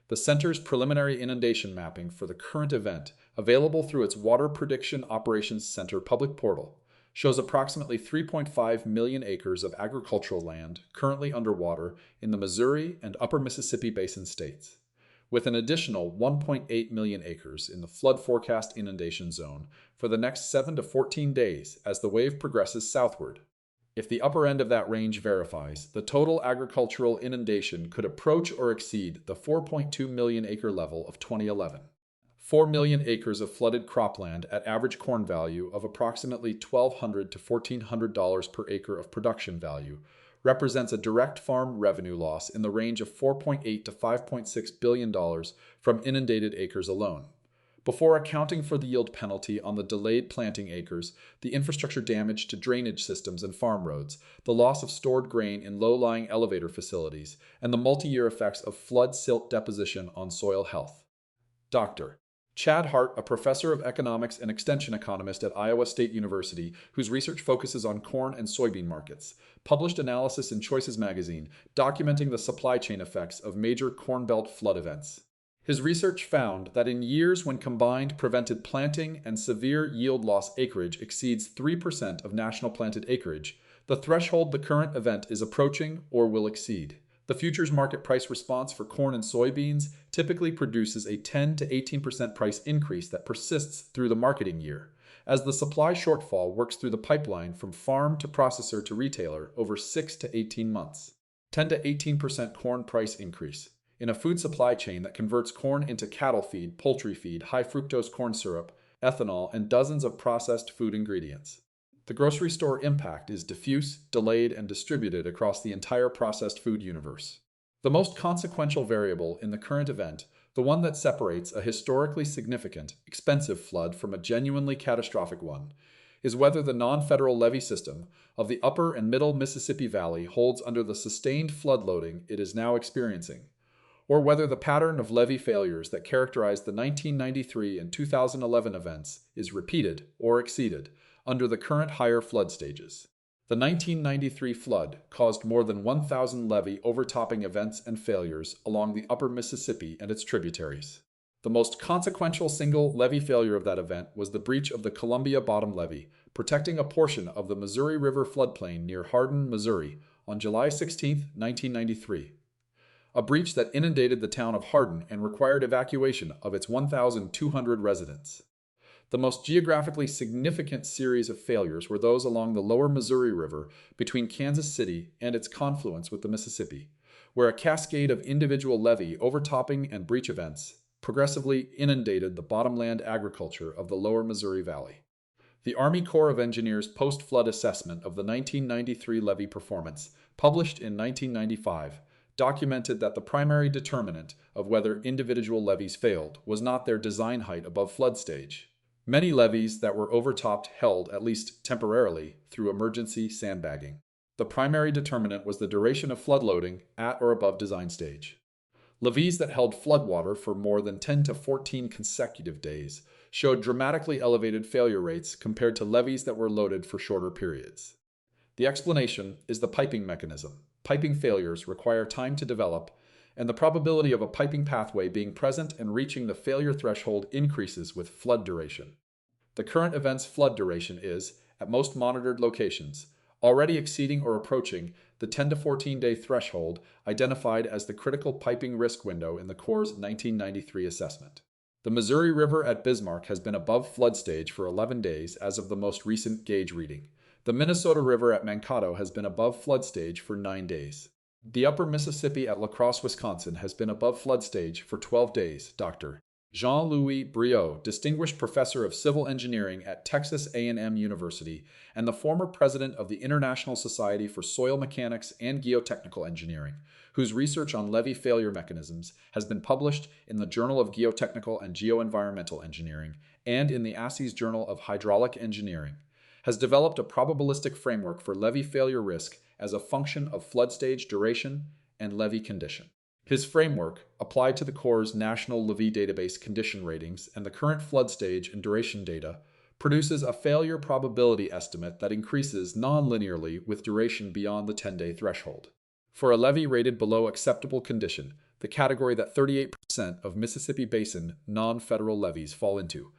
B: The center's preliminary inundation mapping for the current event, available through its Water Prediction Operations Center public portal, shows approximately 3.5 million acres of agricultural land currently underwater in the Missouri and upper Mississippi Basin states, with an additional 1.8 million acres in the flood forecast inundation zone for the next 7 to 14 days as the wave progresses southward. If the upper end of that range verifies, the total agricultural inundation could approach or exceed the 4.2 million acre level of 2011. 4 million acres of flooded cropland at average corn value of approximately $1,200 to $1,400 per acre of production value represents a direct farm revenue loss in the range of $4.8 to $5.6 billion from inundated acres alone. Before accounting for the yield penalty on the delayed planting acres, the infrastructure damage to drainage systems and farm roads, the loss of stored grain in low-lying elevator facilities, and the multi-year effects of flood silt deposition on soil health. Dr. Chad Hart, a professor of economics and extension economist at Iowa State University, whose research focuses on corn and soybean markets, published analysis in Choices magazine documenting the supply chain effects of major Corn Belt flood events. His research found that in years when combined prevented planting and severe yield loss acreage exceeds 3% of national planted acreage, the threshold the current event is approaching or will exceed. The futures market price response for corn and soybeans typically produces a 10 to 18% price increase that persists through the marketing year, as the supply shortfall works through the pipeline from farm to processor to retailer over 6 to 18 months. 10 to 18% corn price increase. In a food supply chain that converts corn into cattle feed, poultry feed, high fructose corn syrup, ethanol, and dozens of processed food ingredients. The grocery store impact is diffuse, delayed, and distributed across the entire processed food universe. The most consequential variable in the current event, the one that separates a historically significant, expensive flood from a genuinely catastrophic one, is whether the non-federal levee system of the upper and middle Mississippi Valley holds under the sustained flood loading it is now experiencing, or whether the pattern of levee failures that characterized the 1993 and 2011 events is repeated or exceeded under the current higher flood stages. The 1993 flood caused more than 1,000 levee overtopping events and failures along the upper Mississippi and its tributaries. The most consequential single levee failure of that event was the breach of the Columbia Bottom Levee, protecting a portion of the Missouri River floodplain near Hardin, Missouri, on July 16, 1993. A breach that inundated the town of Hardin and required evacuation of its 1,200 residents. The most geographically significant series of failures were those along the lower Missouri River between Kansas City and its confluence with the Mississippi, where a cascade of individual levee overtopping and breach events progressively inundated the bottomland agriculture of the lower Missouri Valley. The Army Corps of Engineers post-flood assessment of the 1993 levee performance, published in 1995, documented that the primary determinant of whether individual levees failed was not their design height above flood stage. Many levees that were overtopped held, at least temporarily, through emergency sandbagging. The primary determinant was the duration of flood loading at or above design stage. Levees that held floodwater for more than 10 to 14 consecutive days showed dramatically elevated failure rates compared to levees that were loaded for shorter periods. The explanation is the piping mechanism. Piping failures require time to develop, and the probability of a piping pathway being present and reaching the failure threshold increases with flood duration. The current event's flood duration is, at most monitored locations, already exceeding or approaching the 10 to 14-day threshold identified as the critical piping risk window in the Corps' 1993 assessment. The Missouri River at Bismarck has been above flood stage for 11 days as of the most recent gauge reading. The Minnesota River at Mankato has been above flood stage for 9 days. The upper Mississippi at La Crosse, Wisconsin has been above flood stage for 12 days, Dr. Jean-Louis Briot, Distinguished Professor of Civil Engineering at Texas A&M University and the former president of the International Society for Soil Mechanics and Geotechnical Engineering, whose research on levee failure mechanisms has been published in the Journal of Geotechnical and Geoenvironmental Engineering and in the ASCE's Journal of Hydraulic Engineering, has developed a probabilistic framework for levee failure risk as a function of flood stage duration and levee condition. His framework, applied to the Corps' National Levee Database condition ratings and the current flood stage and duration data, produces a failure probability estimate that increases non-linearly with duration beyond the 10-day threshold. For a levee rated below acceptable condition, the category that 38% of Mississippi Basin non-federal levees fall into,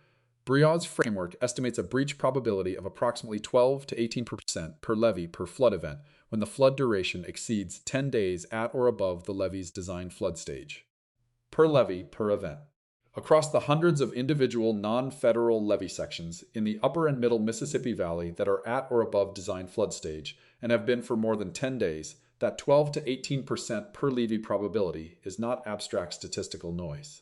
B: Briot's framework estimates a breach probability of approximately 12 to 18% per levee per flood event when the flood duration exceeds 10 days at or above the levee's design flood stage. Per levee per event. Across the hundreds of individual non-federal levee sections in the upper and middle Mississippi Valley that are at or above design flood stage and have been for more than 10 days, that 12 to 18% per levee probability is not abstract statistical noise.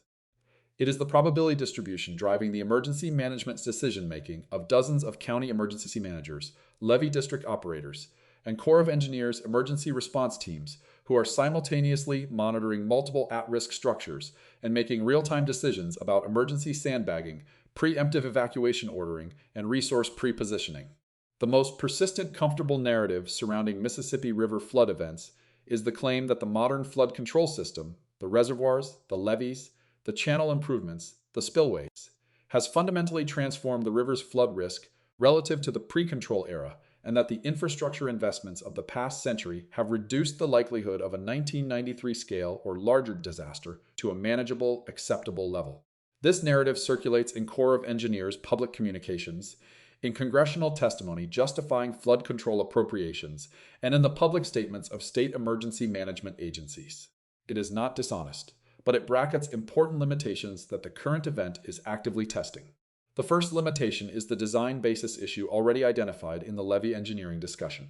B: It is the probability distribution driving the emergency management decision-making of dozens of county emergency managers, levee district operators, and Corps of Engineers emergency response teams who are simultaneously monitoring multiple at-risk structures and making real-time decisions about emergency sandbagging, preemptive evacuation ordering, and resource pre-positioning. The most persistent comfortable narrative surrounding Mississippi River flood events is the claim that the modern flood control system, the reservoirs, the levees, the channel improvements, the spillways, has fundamentally transformed the river's flood risk relative to the pre-control era, and that the infrastructure investments of the past century have reduced the likelihood of a 1993 scale or larger disaster to a manageable, acceptable level. This narrative circulates in Corps of Engineers public communications, in congressional testimony justifying flood control appropriations, and in the public statements of state emergency management agencies. It is not dishonest, but it brackets important limitations that the current event is actively testing. The first limitation is the design basis issue already identified in the levee engineering discussion.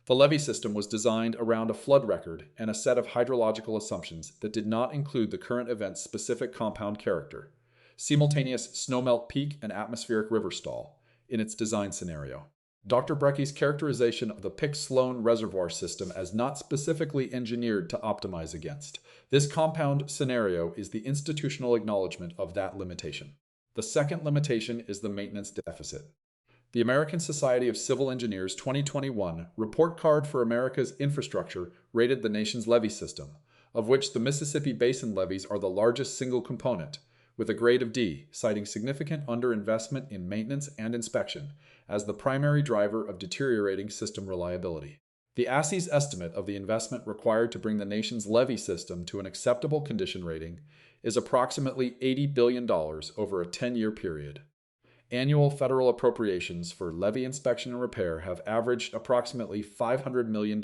B: The levee system was designed around a flood record and a set of hydrological assumptions that did not include the current event's specific compound character, simultaneous snowmelt peak and atmospheric river stall, in its design scenario. Dr. Brecky's characterization of the Pick-Sloan reservoir system as not specifically engineered to optimize against this compound scenario is the institutional acknowledgement of that limitation. The second limitation is the maintenance deficit. The American Society of Civil Engineers 2021 report card for America's infrastructure rated the nation's levee system, of which the Mississippi Basin levees are the largest single component, with a grade of D, citing significant underinvestment in maintenance and inspection as the primary driver of deteriorating system reliability. The ASCE's estimate of the investment required to bring the nation's levee system to an acceptable condition rating is approximately $80 billion over a 10-year period. Annual federal appropriations for levee inspection and repair have averaged approximately $500 million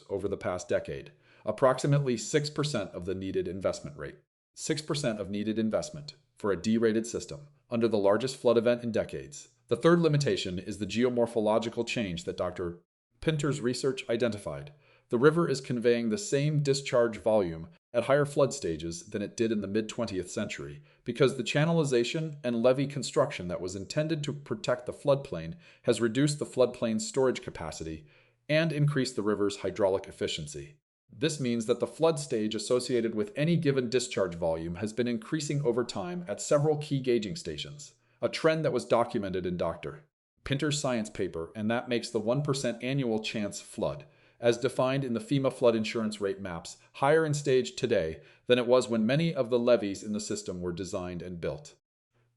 B: over the past decade, approximately 6% of the needed investment rate. 6% of needed investment for a D-rated system under the largest flood event in decades. The third limitation is the geomorphological change that Dr. Pinter's research identified. The river is conveying the same discharge volume at higher flood stages than it did in the mid-20th century because the channelization and levee construction that was intended to protect the floodplain has reduced the floodplain's storage capacity and increased the river's hydraulic efficiency. This means that the flood stage associated with any given discharge volume has been increasing over time at several key gauging stations, a trend that was documented in Dr. Pinter's science paper, and that makes the 1% annual chance flood, as defined in the FEMA flood insurance rate maps, higher in stage today than it was when many of the levees in the system were designed and built.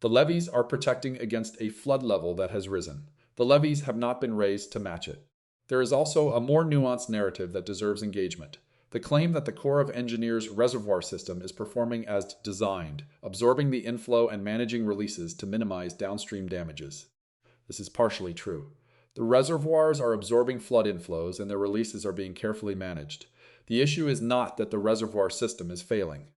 B: The levees are protecting against a flood level that has risen. The levees have not been raised to match it. There is also a more nuanced narrative that deserves engagement. The claim that the Corps of Engineers reservoir system is performing as designed, absorbing the inflow and managing releases to minimize downstream damages. This is partially true. The reservoirs are absorbing flood inflows and their releases are being carefully managed. The issue is not that the reservoir system is failing.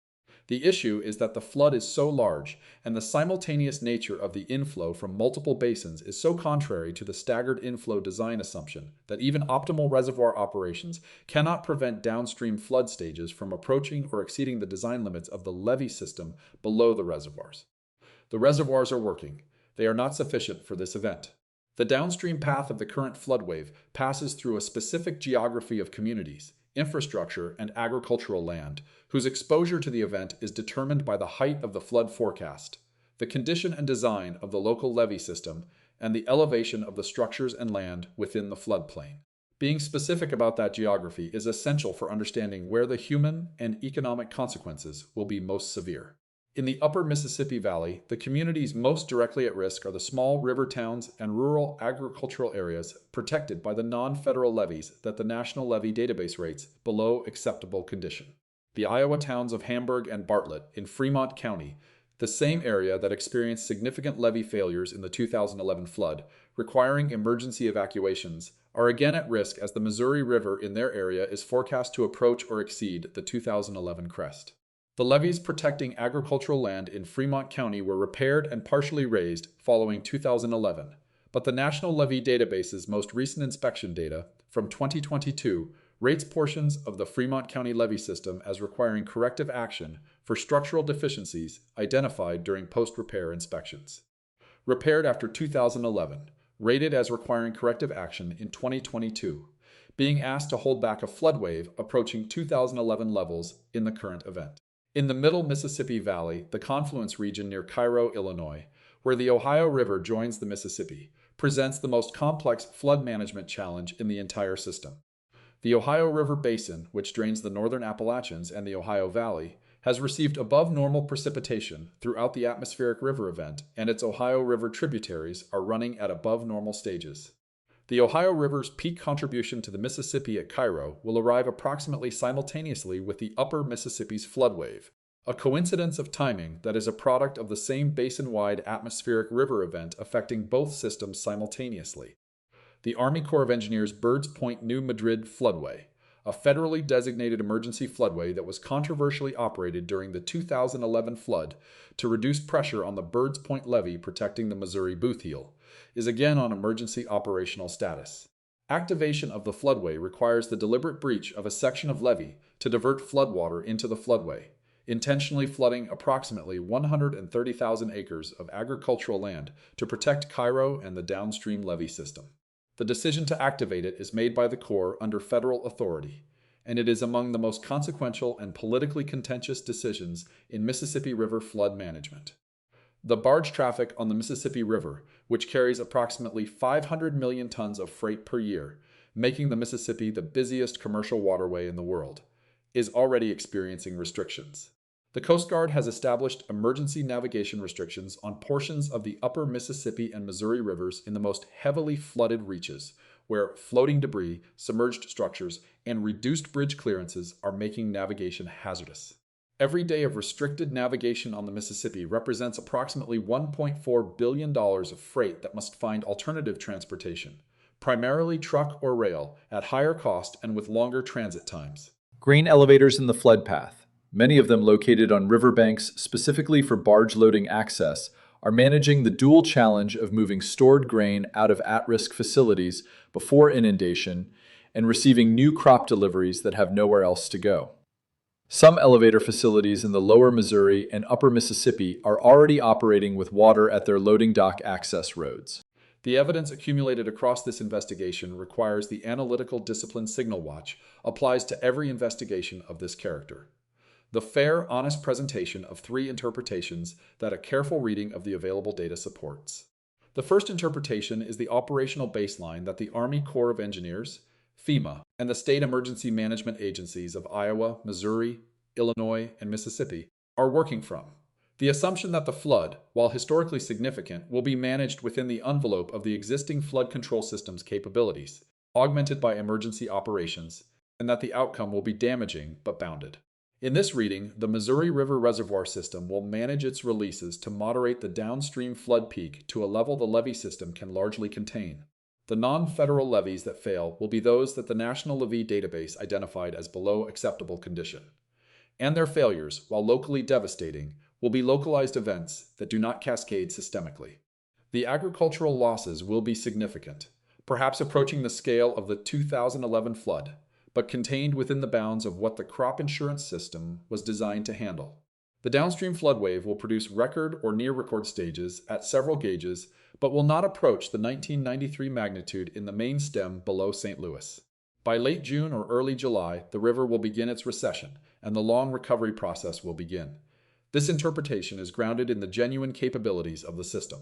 B: The issue is that the flood is so large and the simultaneous nature of the inflow from multiple basins is so contrary to the staggered inflow design assumption that even optimal reservoir operations cannot prevent downstream flood stages from approaching or exceeding the design limits of the levee system below the reservoirs. The reservoirs are working. They are not sufficient for this event. The downstream path of the current flood wave passes through a specific geography of communities, infrastructure, and agricultural land, whose exposure to the event is determined by the height of the flood forecast, the condition and design of the local levee system, and the elevation of the structures and land within the floodplain. Being specific about that geography is essential for understanding where the human and economic consequences will be most severe. In the upper Mississippi Valley, the communities most directly at risk are the small river towns and rural agricultural areas protected by the non-federal levees that the National Levee Database rates below acceptable condition. The Iowa towns of Hamburg and Bartlett in Fremont County, the same area that experienced significant levee failures in the 2011 flood, requiring emergency evacuations, are again at risk as the Missouri River in their area is forecast to approach or exceed the 2011 crest. The levees protecting agricultural land in Fremont County were repaired and partially raised following 2011, but the National Levee Database's most recent inspection data from 2022 rates portions of the Fremont County levee system as requiring corrective action for structural deficiencies identified during post-repair inspections. Repaired after 2011, rated as requiring corrective action in 2022, being asked to hold back a flood wave approaching 2011 levels in the current event. In the Middle Mississippi Valley, the confluence region near Cairo, Illinois, where the Ohio River joins the Mississippi, presents the most complex flood management challenge in the entire system. The Ohio River Basin, which drains the northern Appalachians and the Ohio Valley, has received above normal precipitation throughout the atmospheric river event, and its Ohio River tributaries are running at above normal stages. The Ohio River's peak contribution to the Mississippi at Cairo will arrive approximately simultaneously with the upper Mississippi's flood wave, a coincidence of timing that is a product of the same basin-wide atmospheric river event affecting both systems simultaneously. The Army Corps of Engineers' Birds Point New Madrid floodway, a federally designated emergency floodway that was controversially operated during the 2011 flood to reduce pressure on the Birds Point levee protecting the Missouri Bootheel, is again on emergency operational status. Activation of the floodway requires the deliberate breach of a section of levee to divert floodwater into the floodway, intentionally flooding approximately 130,000 acres of agricultural land to protect Cairo and the downstream levee system. The decision to activate it is made by the Corps under federal authority, and it is among the most consequential and politically contentious decisions in Mississippi River flood management. The barge traffic on the Mississippi River, which carries approximately 500 million tons of freight per year, making the Mississippi the busiest commercial waterway in the world, is already experiencing restrictions. The Coast Guard has established emergency navigation restrictions on portions of the upper Mississippi and Missouri rivers in the most heavily flooded reaches, where floating debris, submerged structures, and reduced bridge clearances are making navigation hazardous. Every day of restricted navigation on the Mississippi represents approximately $1.4 billion of freight that must find alternative transportation, primarily truck or rail, at higher cost and with longer transit times.
A: Grain elevators in the flood path, many of them located on riverbanks specifically for barge loading access, are managing the dual challenge of moving stored grain out of at-risk facilities before inundation and receiving new crop deliveries that have nowhere else to go. Some elevator facilities in the lower Missouri and upper Mississippi are already operating with water at their loading dock access roads.
B: The evidence accumulated across this investigation requires the analytical discipline Signal Watch applies to every investigation of this character. The fair, honest presentation of three interpretations that a careful reading of the available data supports. The first interpretation is the operational baseline that the Army Corps of Engineers, FEMA, and the state emergency management agencies of Iowa, Missouri, Illinois, and Mississippi are working from. The assumption that the flood, while historically significant, will be managed within the envelope of the existing flood control system's capabilities, augmented by emergency operations, and that the outcome will be damaging but bounded. In this reading, the Missouri River Reservoir system will manage its releases to moderate the downstream flood peak to a level the levee system can largely contain. The non-federal levees that fail will be those that the National Levee database identified as below acceptable condition. And their failures, while locally devastating, will be localized events that do not cascade systemically. The agricultural losses will be significant, perhaps approaching the scale of the 2011 flood, but contained within the bounds of what the crop insurance system was designed to handle. The downstream flood wave will produce record or near record stages at several gauges, but will not approach the 1993 magnitude in the main stem below St. Louis. By late June or early July, the river will begin its recession, and the long recovery process will begin. This interpretation is grounded in the genuine capabilities of the system.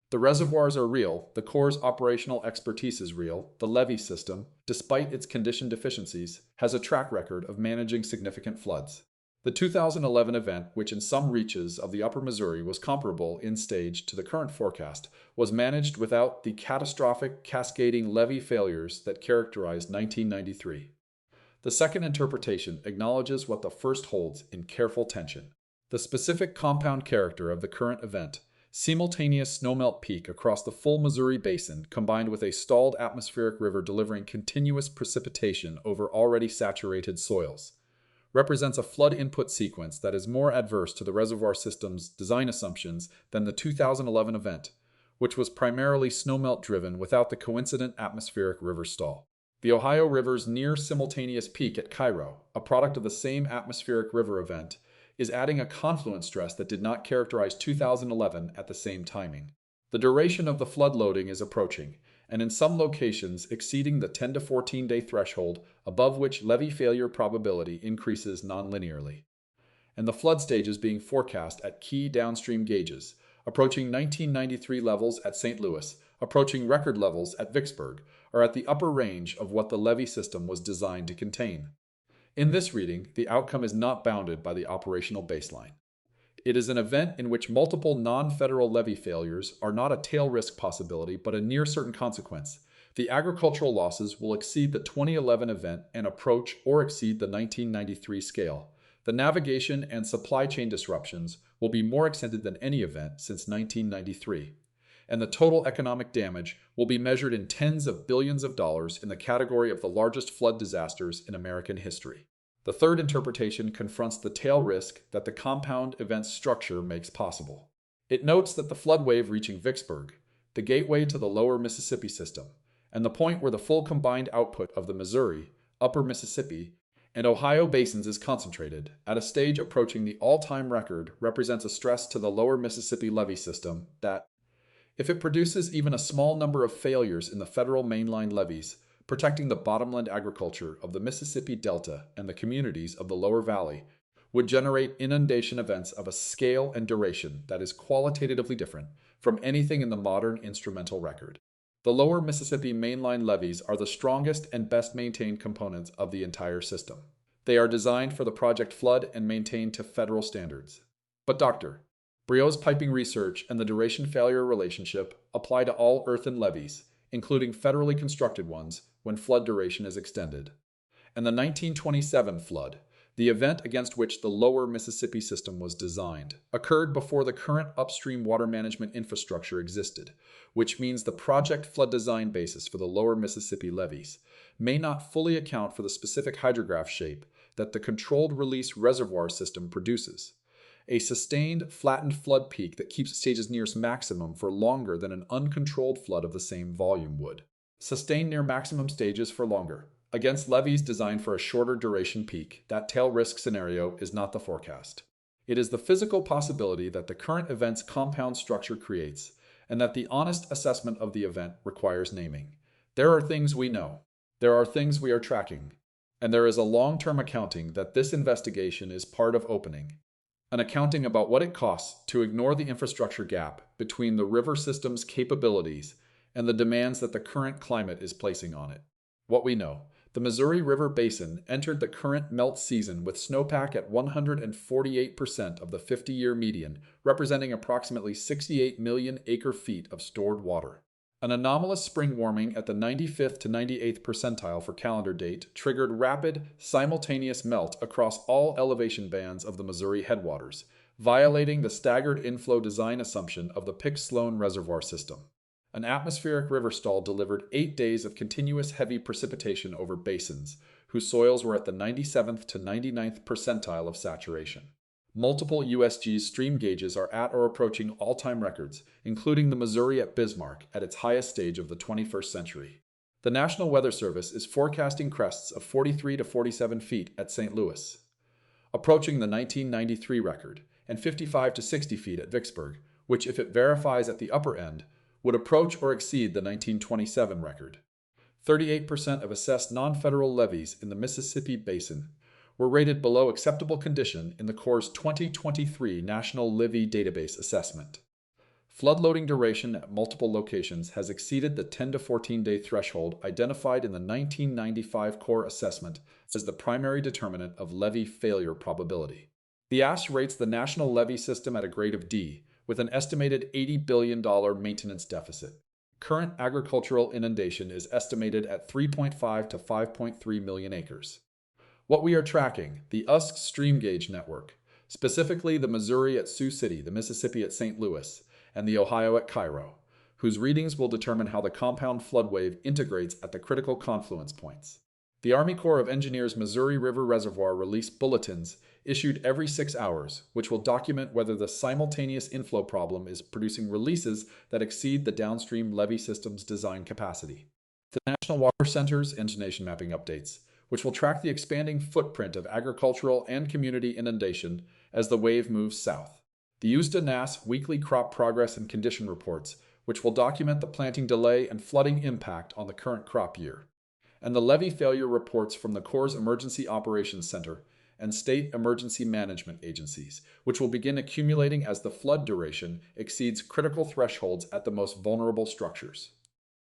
B: The reservoirs are real, the Corps' operational expertise is real, the levee system, despite its condition deficiencies, has a track record of managing significant floods. The 2011 event, which in some reaches of the upper Missouri was comparable in stage to the current forecast, was managed without the catastrophic cascading levee failures that characterized 1993. The second interpretation acknowledges what the first holds in careful tension. The specific compound character of the current event, simultaneous snowmelt peak across the full Missouri Basin combined with a stalled atmospheric river delivering continuous precipitation over already saturated soils, represents a flood input sequence that is more adverse to the reservoir system's design assumptions than the 2011 event, which was primarily snowmelt driven without the coincident atmospheric river stall. The Ohio River's near-simultaneous peak at Cairo, a product of the same atmospheric river event, is adding a confluence stress that did not characterize 2011 at the same timing. The duration of the flood loading is approaching, and in some locations exceeding the 10 to 14-day threshold above which levee failure probability increases nonlinearly. And the flood stages being forecast at key downstream gauges, approaching 1993 levels at St. Louis, approaching record levels at Vicksburg, are at the upper range of what the levee system was designed to contain. In this reading, the outcome is not bounded by the operational baseline. It is an event in which multiple non-federal levee failures are not a tail risk possibility but a near certain consequence. The agricultural losses will exceed the 2011 event and approach or exceed the 1993 scale. The navigation and supply chain disruptions will be more extended than any event since 1993. And the total economic damage will be measured in tens of billions of dollars in the category of the largest flood disasters in American history. The third interpretation confronts the tail risk that the compound event's structure makes possible. It notes that the flood wave reaching Vicksburg, the gateway to the lower Mississippi system, and the point where the full combined output of the Missouri, upper Mississippi, and Ohio basins is concentrated, at a stage approaching the all-time record, represents a stress to the lower Mississippi levee system that, if it produces even a small number of failures in the federal mainline levees, protecting the bottomland agriculture of the Mississippi Delta and the communities of the lower valley, would generate inundation events of a scale and duration that is qualitatively different from anything in the modern instrumental record. The lower Mississippi mainline levees are the strongest and best maintained components of the entire system. They are designed for the project flood and maintained to federal standards. But Dr. Briot's piping research and the duration failure relationship apply to all earthen levees, including federally constructed ones, when flood duration is extended. And the 1927 flood, the event against which the lower Mississippi system was designed, occurred before the current upstream water management infrastructure existed, which means the project flood design basis for the lower Mississippi levees may not fully account for the specific hydrograph shape that the controlled release reservoir system produces. A sustained, flattened flood peak that keeps stages near maximum for longer than an uncontrolled flood of the same volume would. Sustained near maximum stages for longer. Against levees designed for a shorter duration peak, that tail risk scenario is not the forecast. It is the physical possibility that the current event's compound structure creates, and that the honest assessment of the event requires naming. There are things we know. There are things we are tracking. And there is a long-term accounting that this investigation is part of opening. An accounting about what it costs to ignore the infrastructure gap between the river system's capabilities and the demands that the current climate is placing on it. What we know. The Missouri River Basin entered the current melt season with snowpack at 148% of the 50-year median, representing approximately 68 million acre-feet of stored water. An anomalous spring warming at the 95th to 98th percentile for calendar date triggered rapid, simultaneous melt across all elevation bands of the Missouri headwaters, violating the staggered inflow design assumption of the Pick-Sloan Reservoir system. An atmospheric river stall delivered 8 days of continuous heavy precipitation over basins, whose soils were at the 97th to 99th percentile of saturation. Multiple USGS stream gauges are at or approaching all-time records, including the Missouri at Bismarck at its highest stage of the 21st century. The National Weather Service is forecasting crests of 43 to 47 feet at St. Louis, approaching the 1993 record, and 55 to 60 feet at Vicksburg, which, if it verifies at the upper end, would approach or exceed the 1927 record. 38% of assessed non-federal levees in the Mississippi Basin were rated below acceptable condition in the Corps' 2023 National Levee Database Assessment. Flood loading duration at multiple locations has exceeded the 10 to 14-day threshold identified in the 1995 Corps assessment as the primary determinant of levee failure probability. The ASCE rates the national levee system at a grade of D, with an estimated $80 billion maintenance deficit. Current agricultural inundation is estimated at 3.5 to 5.3 million acres. What we are tracking, the ASCE stream gauge network, specifically the Missouri at Sioux City, the Mississippi at St. Louis, and the Ohio at Cairo, whose readings will determine how the compound flood wave integrates at the critical confluence points. The Army Corps of Engineers Missouri River Reservoir release bulletins issued every 6 hours, which will document whether the simultaneous inflow problem is producing releases that exceed the downstream levee system's design capacity. The National Water Center's inundation mapping updates, which will track the expanding footprint of agricultural and community inundation as the wave moves south. The USGS weekly crop progress and condition reports, which will document the planting delay and flooding impact on the current crop year. And the levee failure reports from the Corps' Emergency Operations Center and state emergency management agencies, which will begin accumulating as the flood duration exceeds critical thresholds at the most vulnerable structures.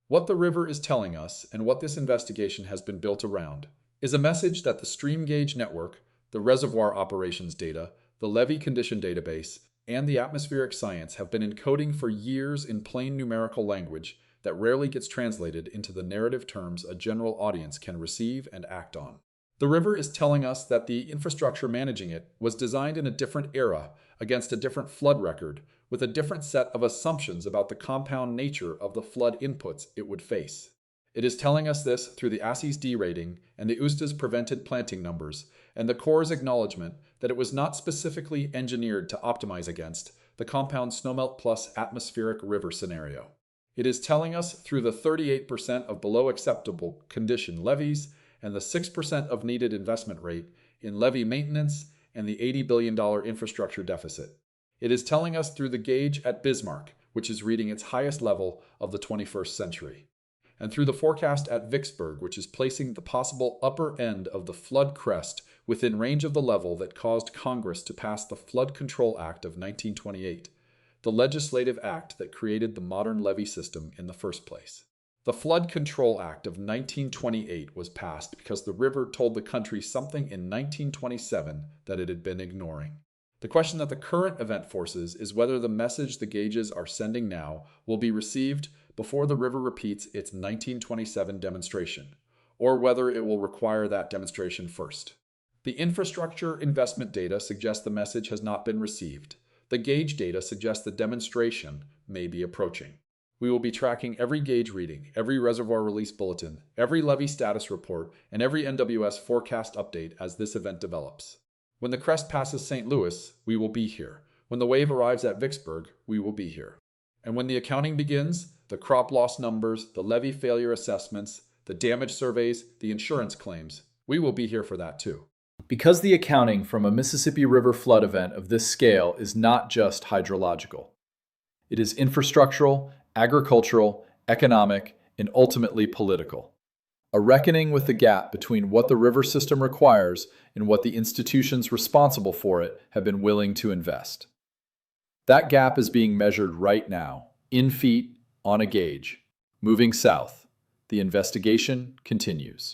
B: What the river is telling us, and what this investigation has been built around, is a message that the stream gauge network, the reservoir operations data, the levee condition database, and the atmospheric science have been encoding for years in plain numerical language that rarely gets translated into the narrative terms a general audience can receive and act on. The river is telling us that the infrastructure managing it was designed in a different era, against a different flood record, with a different set of assumptions about the compound nature of the flood inputs it would face. It is telling us this through the ASCE's D rating and the USGS prevented planting numbers, and the Corps' acknowledgement that it was not specifically engineered to optimize against the compound snowmelt plus atmospheric river scenario. It is telling us through the 38% of below acceptable condition levees and the 6% of needed investment rate in levee maintenance and the $80 billion infrastructure deficit. It is telling us through the gauge at Bismarck, which is reading its highest level of the 21st century, and through the forecast at Vicksburg, which is placing the possible upper end of the flood crest within range of the level that caused Congress to pass the Flood Control Act of 1928, the legislative act that created the modern levee system in the first place. The Flood Control Act of 1928 was passed because the river told the country something in 1927 that it had been ignoring. The question that the current event forces is whether the message the gauges are sending now will be received before the river repeats its 1927 demonstration, or whether it will require that demonstration first. The infrastructure investment data suggests the message has not been received. The gauge data suggests the demonstration may be approaching. We will be tracking every gauge reading, every reservoir release bulletin, every levee status report, and every NWS forecast update as this event develops. When the crest passes St. Louis, we will be here. When the wave arrives at Vicksburg, we will be here. And when the accounting begins, the crop loss numbers, the levee failure assessments, the damage surveys, the insurance claims, we will be here for that too.
A: Because the accounting from a Mississippi River flood event of this scale is not just hydrological. It is infrastructural, agricultural, economic, and ultimately political. A reckoning with the gap between what the river system requires and what the institutions responsible for it have been willing to invest. That gap is being measured right now, in feet, on a gauge. Moving south, the investigation continues.